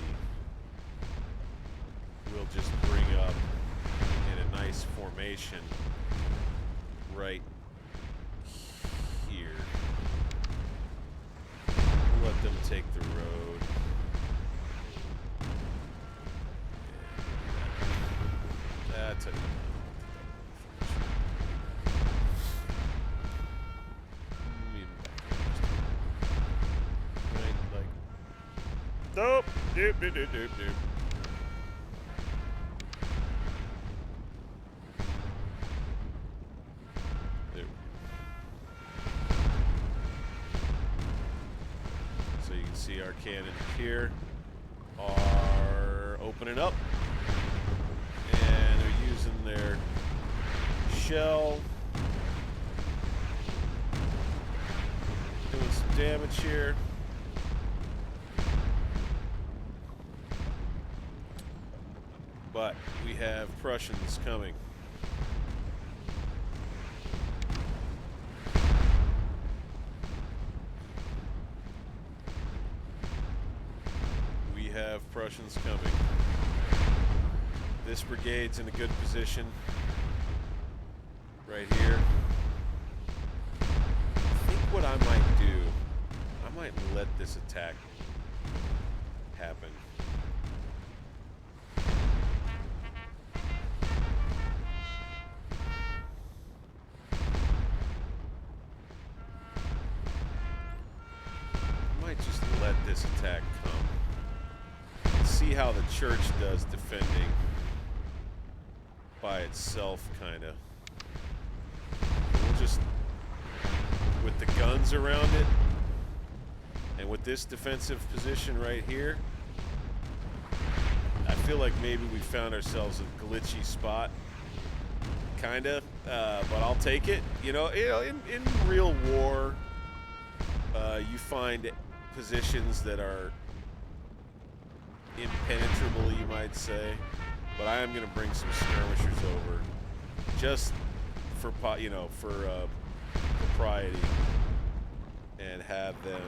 [SPEAKER 1] we'll just bring up in a nice formation right here. We'll let them take the road. That's it. Nope. Doop, doop, doop, doop, doop. See our cannons here are opening up, and they're using their shell, doing some damage here. But we have Prussians coming. Have Prussians coming. This brigade's in a good position right here. I think what I might do, I might let this attack happen. I might just let this attack come. See how the church does defending by itself, kind of. We'll just, with the guns around it, and with this defensive position right here, I feel like maybe we found ourselves a glitchy spot, kind of, but I'll take it. You know, in real war, you find positions that are impenetrable, you might say, but I am going to bring some skirmishers over, just for propriety, and have them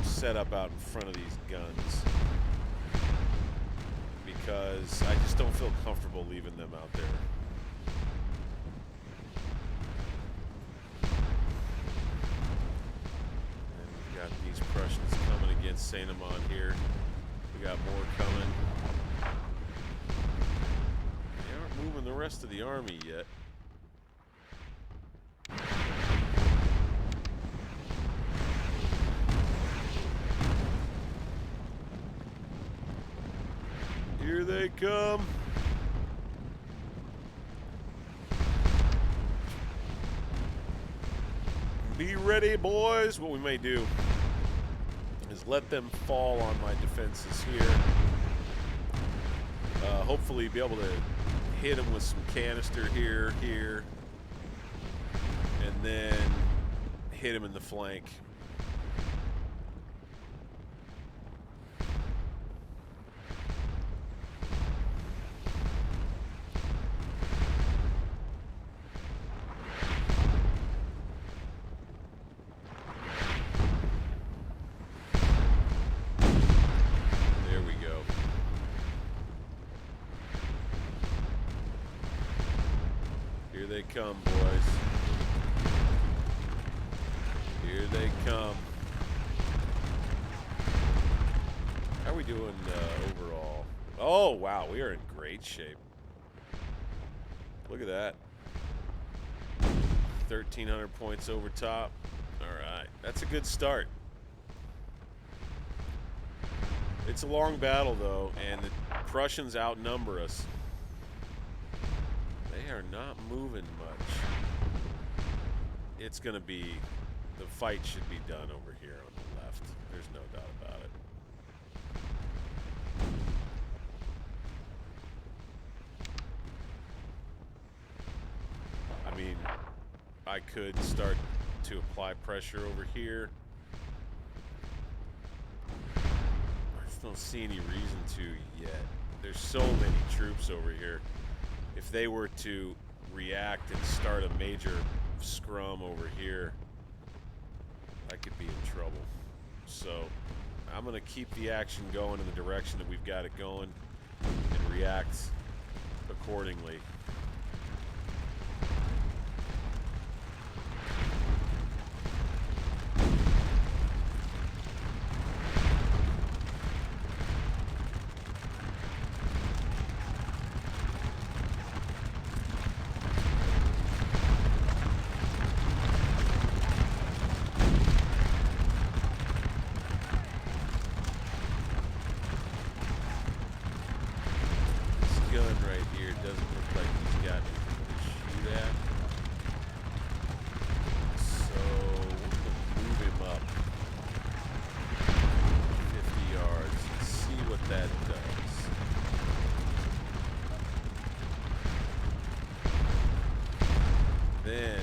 [SPEAKER 1] set up out in front of these guns, because I just don't feel comfortable leaving them out there. St. Amand here. We got more coming. They aren't moving the rest of the army yet. Here they come. Be ready, boys. What we may do is let them fall on my defenses here. Hopefully be able to hit them with some canister here, and then hit them in the flank. Here they come, boys. Here they come. How are we doing overall? Oh, wow. We are in great shape. Look at that. 1,300 points over top. All right. That's a good start. It's a long battle, though, and the Prussians outnumber us. They are not moving much. It's going to be, the fight should be done over here on the left. There's no doubt about it. I mean, I could start to apply pressure over here. I just don't see any reason to yet. There's so many troops over here. If they were to react and start a major scrum over here, I could be in trouble. So I'm going to keep the action going in the direction that we've got it going and react accordingly. Then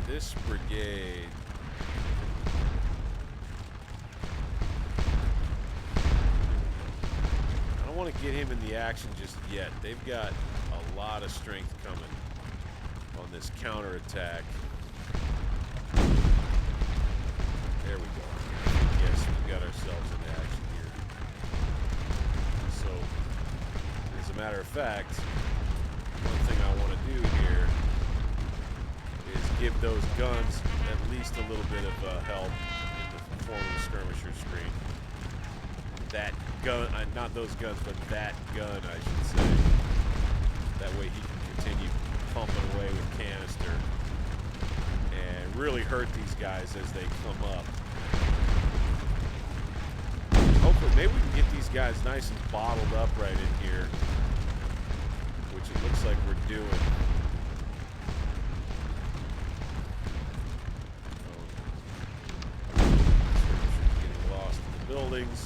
[SPEAKER 1] this brigade, I don't want to get him in the action just yet. They've got a lot of strength coming on this counterattack. There we go. Yes, we got ourselves in action here. So, as a matter of fact, one thing I want to do here is give those guns at least a little bit of help in the form of the skirmisher screen. That gun, not those guns, but that gun, I should say. That way he can continue pumping away with canister and really hurt these guys as they come up. Hopefully, maybe we can get these guys nice and bottled up right in here, which it looks like we're doing. Getting lost in the buildings.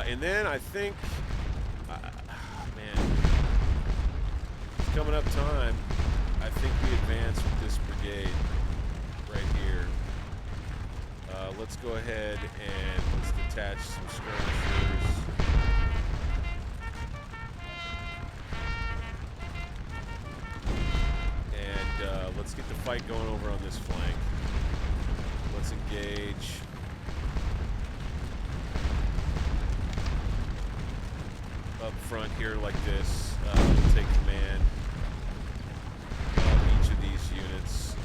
[SPEAKER 1] And then I think, man, it's coming up time. I think we advance with this brigade right here. Let's go ahead and let's detach some skirmishers. And let's get the fight going over on this flank. Let's engage. Up front here like this, take command of each of these units.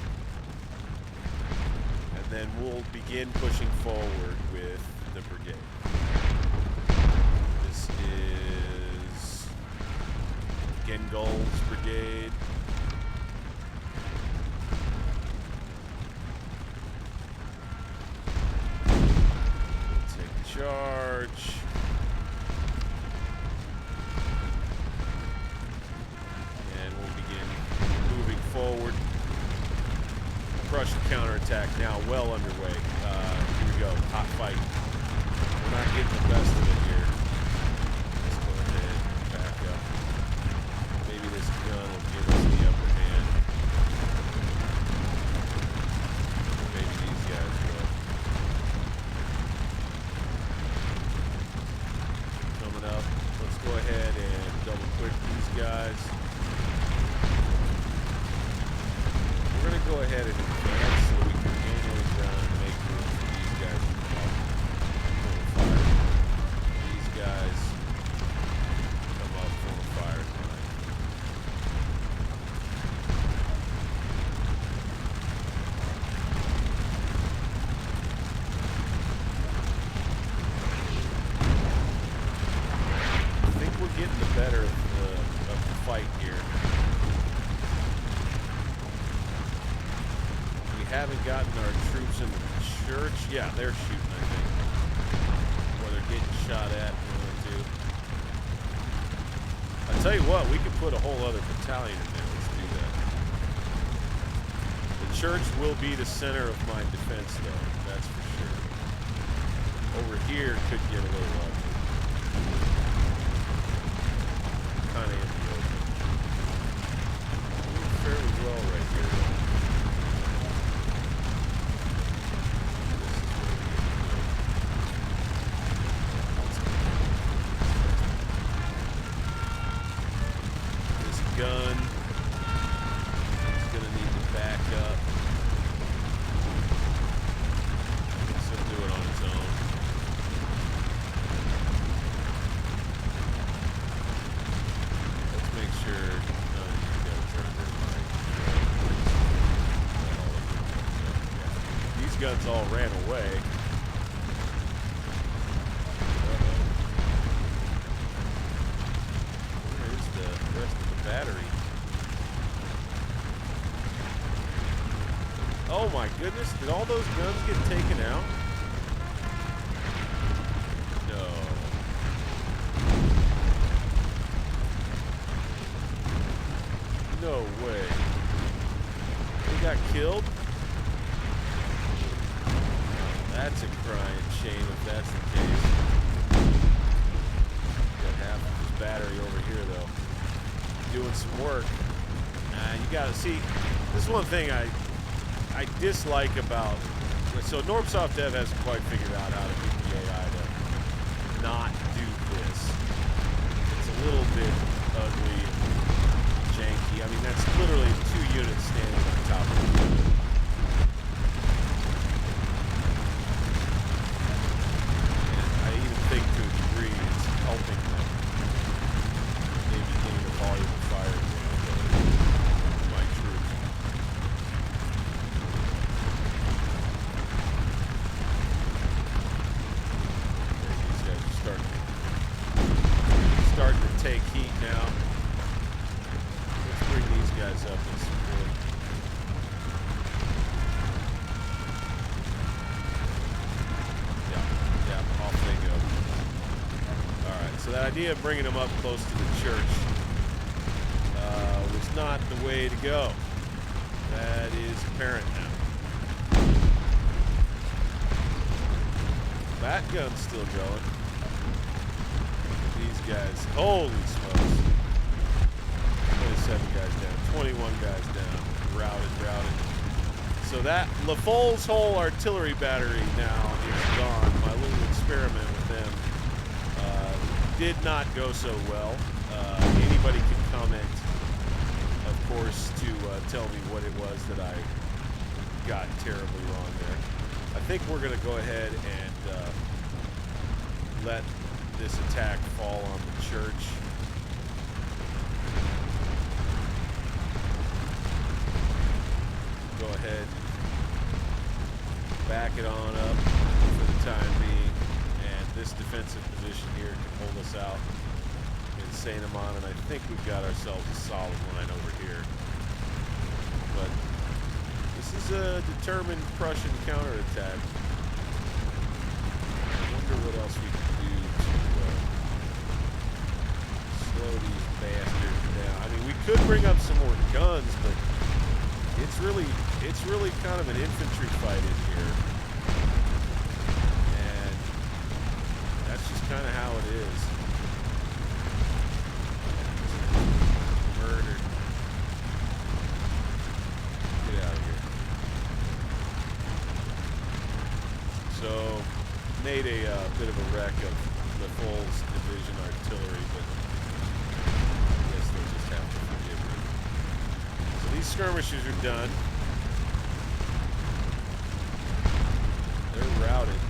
[SPEAKER 1] then we'll begin pushing forward with the brigade. This is Gengul's brigade. We'll take the charge. And we'll begin moving forward. Prussian counterattack now well underway. Here we go, hot fight. We're not getting the best of it here. Let's go ahead and back up. Maybe this gun will give us the upper hand. Maybe these guys will. Coming up. Let's go ahead and double quick these guys. We're going to go ahead and advance so we can gain those ground and make room for these guys to come up full of fire. These guys come up full of fire tonight. I think we're getting the better of the fight here. Haven't gotten our troops in the church. Yeah, they're shooting, I think. Or they're getting shot at. One or two. I tell you what, we could put a whole other battalion in there. Let's do that. The church will be the center of my defense, though. That's for sure. Over here could get a little ugly. Kind of in the open. Doing fairly well right here, though. Gun. He's going to need to back up. He'll do it on his own. Let's make sure none of these guys are their These guns all ran away. Where's the rest of the battery? Oh my goodness, did all those guns get taken out? No. No way. They got killed? That's a crying shame if that's the case. Got half of his battery over here though. Doing some work. You gotta see, this is one thing I dislike about, so Normsoft Dev hasn't quite figured out how to get the AI to not do this. It's a little bit ugly, janky. I mean, that's literally 2 units standing on top of each other. And I even think to a degree it's helping them maybe gain a volume of fire. My troops. These guys are starting to take heat now. Let's bring these guys up and support. Yeah, off they go. Alright, so that idea of bringing them up close to the church was not the way to go. That is apparent now. That gun's still going. These guys, holy smokes. 27 guys down, 21 guys down, routed. So that, LaFole's whole artillery battery now is gone. My little experiment with them did not go so well. Anybody can comment, of course, to tell me what it was that I got terribly wrong there. I think we're going to go ahead and let this attack fall on the church. Go ahead. back it on up for the time being, and this defensive position here can hold us out in St. Amand, and I think we've got ourselves a solid line over here. But this is a determined Prussian counterattack. I wonder what else we can do to slow these bastards down. I mean, we could bring up some more guns, but it's really kind of an infantry fight in here, and that's just kind of how it is. Murdered. Get out of here. So, made a bit of a wreck of the Foles division artillery, but I guess they'll just have to forgive me. So these skirmishes are done. They're routed.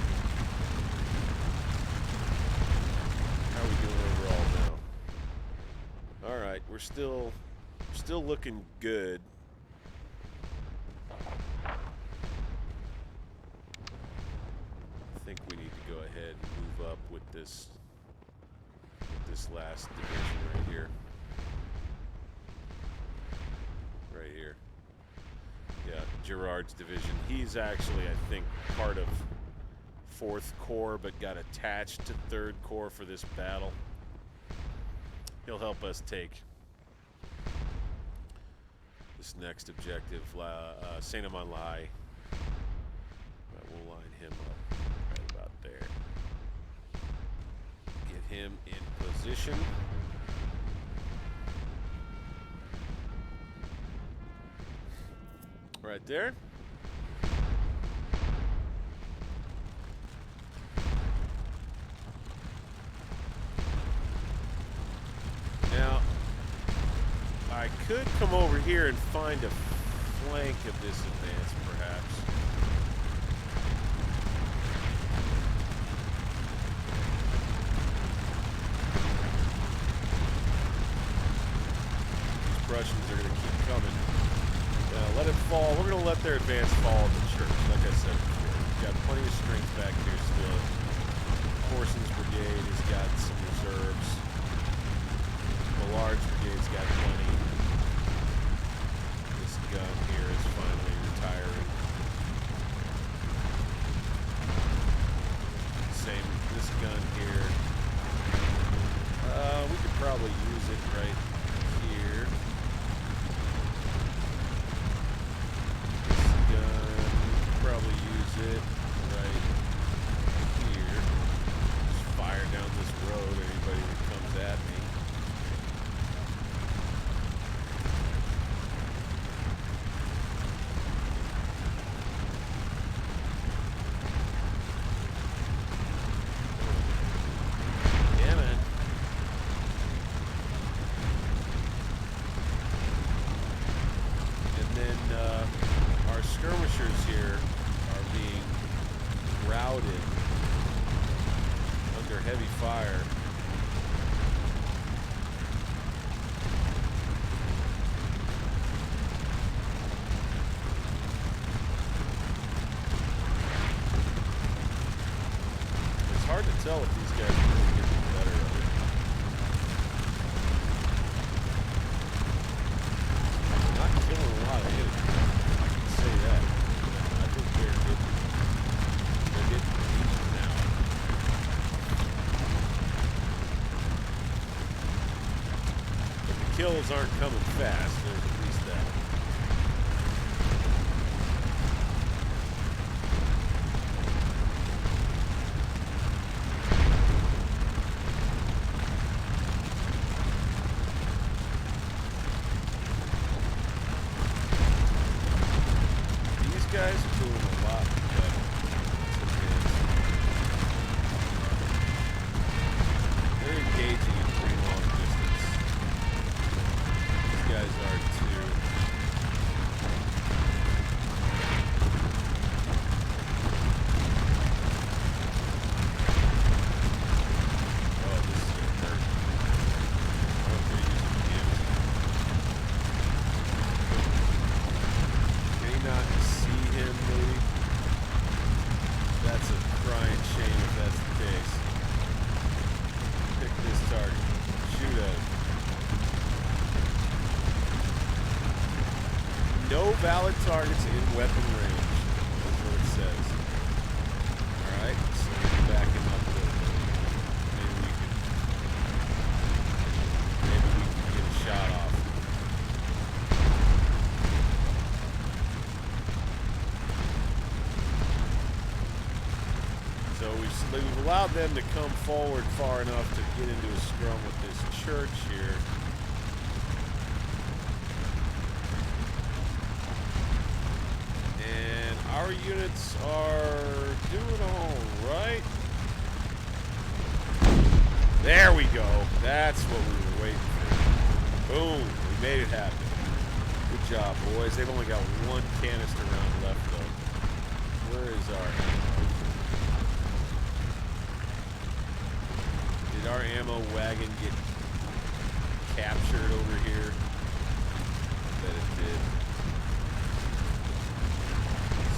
[SPEAKER 1] How are we doing overall now? All right, we're still looking good. I think we need to go ahead and move up with this last division right here. Right here. Yeah, Gerard's division. He's actually, I think, part of 4th Corps, but got attached to 3rd Corps for this battle. He'll help us take this next objective, St. Amand. We'll line him up right about there. Get him in position. Right there. Now, I could come over here and find a flank of this advance, perhaps. These Prussians are going to keep coming. Let it fall. We're going to let their advance fall in the church, like I said before. We've got plenty of strength back here still. Horson's brigade has got some reserves. The large brigade's got plenty. This gun here is finally retiring. Same with this gun here. We could probably use it right here. Probably use it right here. Just fire down this road anybody that comes at me. Yeah, man. And then our skirmishers here are being routed under heavy fire. It's hard to tell if these guys are really getting better at it. They're not killing a lot of enemies. I can say that. I think they're getting beaten now. But the kills aren't coming fast. There's at least that. Guys are doing a lot better. They're engaging at pretty long distance. These guys are too. no valid targets in weapon range. That's what it says. Alright, so we're backing up a little bit. Maybe we can get a shot off. So we've allowed them to come forward far enough to get into a scrum with this church here. And our units are doing all right. There we go. That's what we were waiting for. Boom. We made it happen. Good job, boys. They've only got one canister round left, though. Where is our ammo? Did our ammo wagon get captured over here? I bet it did.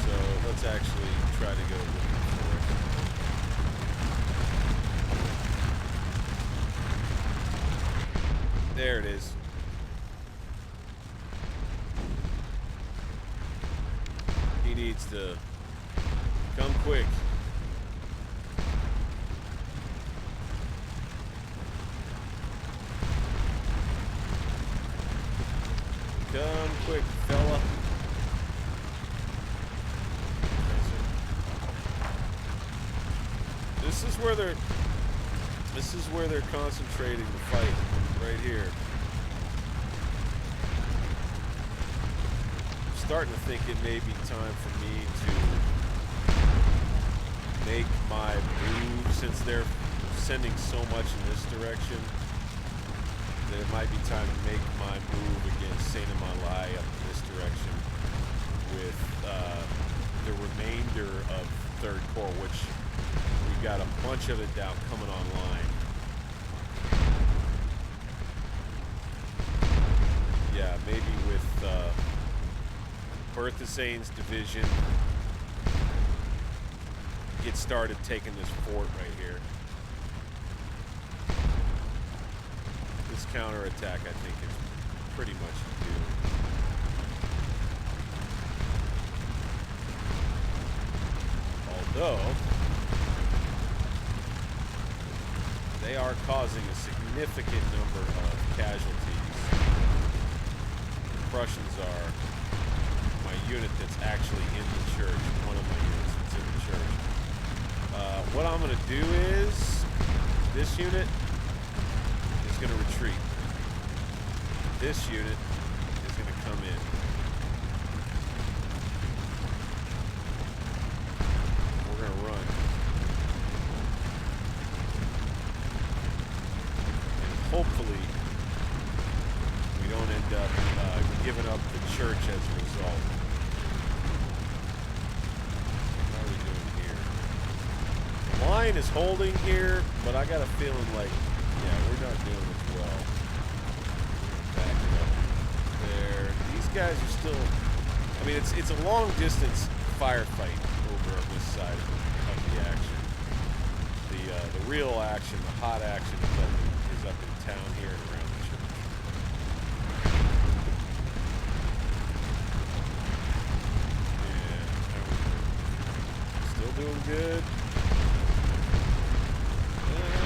[SPEAKER 1] So let's actually try to go looking for it. There it is. He needs to come quick. Come quick, fella. This is where they're concentrating the fight, right here. I'm starting to think it may be time for me to make my move, since they're sending so much in this direction. That it might be time to make my move against St. Amand up in this direction with the remainder of 3rd Corps, which we've got a bunch of it down coming online. Yeah, maybe with Bertha Sane's division get started taking this fort right here. This counterattack, I think, is pretty much due. Although, they are causing a significant number of casualties. The Prussians are my unit that's actually in the church, one of my units that's in the church. What I'm going to do is, this unit is going to retreat. This unit is going to come in. We're going to run. And hopefully we don't end up giving up the church as a result. How are we doing here? The line is holding here, but I got a feeling like, yeah, we're not doing as well. Backing up there. These guys are still, I mean, it's a long distance firefight over on this side of the action. The real action, the hot action is up in town here and around the church. And still doing good.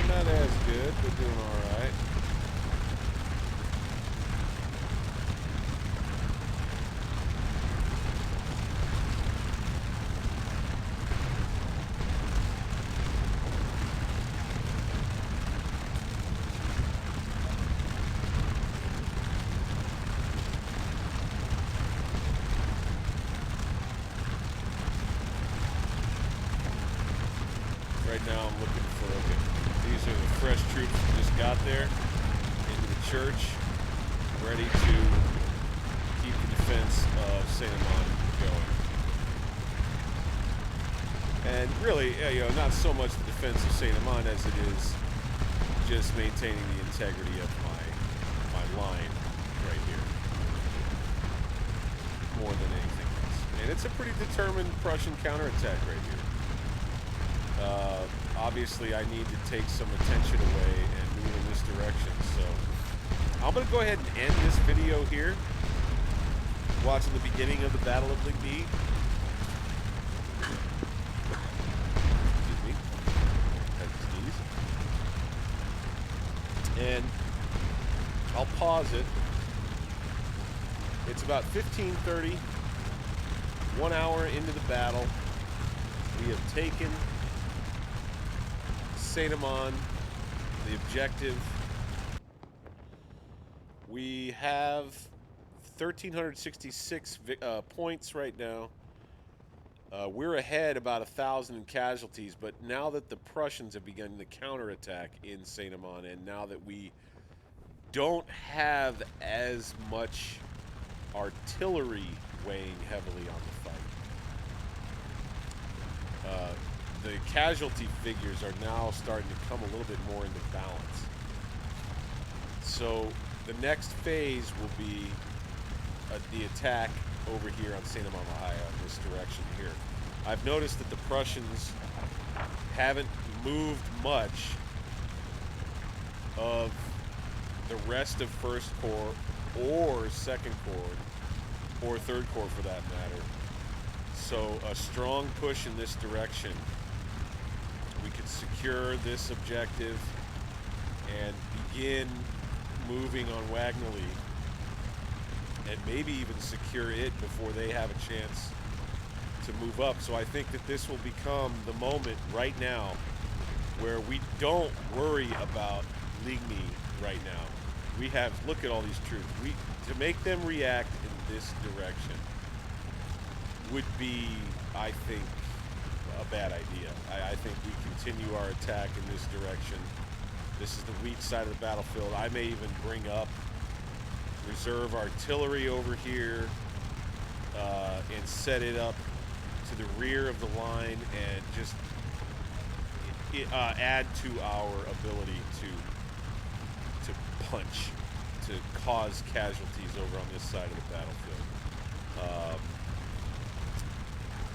[SPEAKER 1] Not as good, but doing all right. Right now I'm looking for, okay, these are the fresh troops that just got there into the church, ready to keep the defense of St. Amand going. And really, you know, not so much the defense of St. Amand as it is just maintaining the integrity of my line right here, more than anything else. And it's a pretty determined Prussian counterattack right here. Obviously, I need to take some attention away and move in this direction. So I'm going to go ahead and end this video here. watching the beginning of the Battle of Ligny. Excuse me. Had to sneeze. And I'll pause it. It's about 15:30, 1 hour into the battle. We have taken St. Amand, the objective. We have 1,366 points right now. We're ahead about 1,000 in casualties, but now that the Prussians have begun the counterattack in St. Amand, and now that we don't have as much artillery weighing heavily on the fight, the casualty figures are now starting to come a little bit more into balance. So the next phase will be the attack over here on St. Amand in this direction here. I've noticed that the Prussians haven't moved much of the rest of First Corps or Second Corps or Third Corps for that matter. So a strong push in this direction. We could secure this objective and begin moving on Wagnally, and maybe even secure it before they have a chance to move up. So I think that this will become the moment right now where we don't worry about Ligny right now. We have, look at all these troops. To make them react in this direction would be, I think, a bad idea. I think we continue our attack in this direction. This is the weak side of the battlefield. I may even bring up reserve artillery over here and set it up to the rear of the line and just add to our ability to punch, to cause casualties over on this side of the battlefield.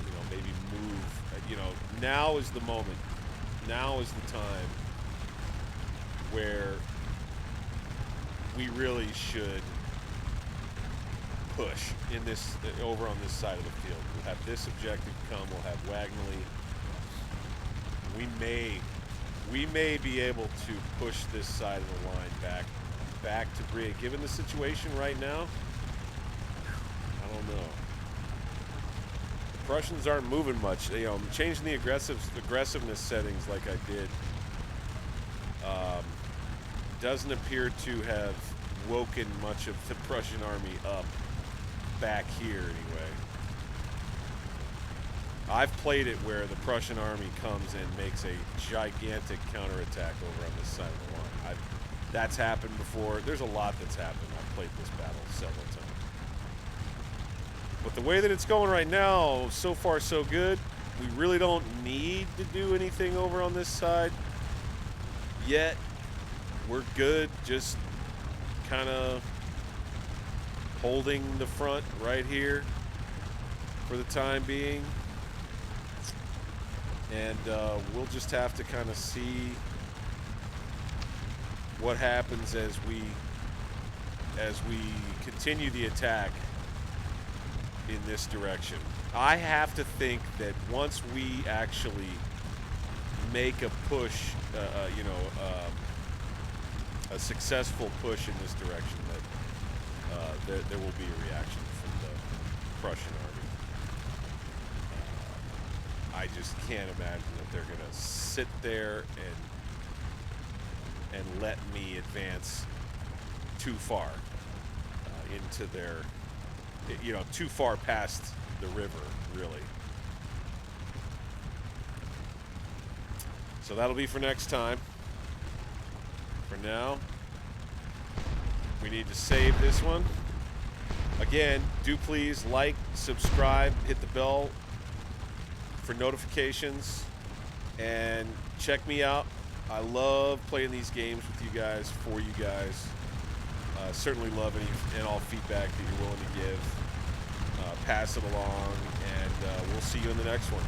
[SPEAKER 1] You know, maybe move. You know, now is the moment. Now is the time where we really should push in this over on this side of the field. We'll have this objective come. We'll have Wagnally. We may be able to push this side of the line back to Brie. Given the situation right now, I don't know. The Prussians aren't moving much. You know, changing the aggressiveness settings like I did doesn't appear to have woken much of the Prussian army up back here anyway. I've played it where the Prussian army comes and makes a gigantic counterattack over on this side of the line. That's happened before. There's a lot that's happened. I've played this battle several times. But the way that it's going right now, so far so good. We really don't need to do anything over on this side yet. We're good, just kind of holding the front right here for the time being. And we'll just have to kind of see what happens as we continue the attack in this direction. I have to think that once we actually make a push, a successful push in this direction, that there will be a reaction from the Prussian army. I just can't imagine that they're going to sit there and let me advance too far into their, too far past the river, really. So that'll be for next time. For now, we need to save this one. Again, do please like, subscribe, hit the bell for notifications, and check me out. I love playing these games with you guys, for you guys. Certainly love any and all feedback that you're willing to give. Pass it along, and we'll see you in the next one.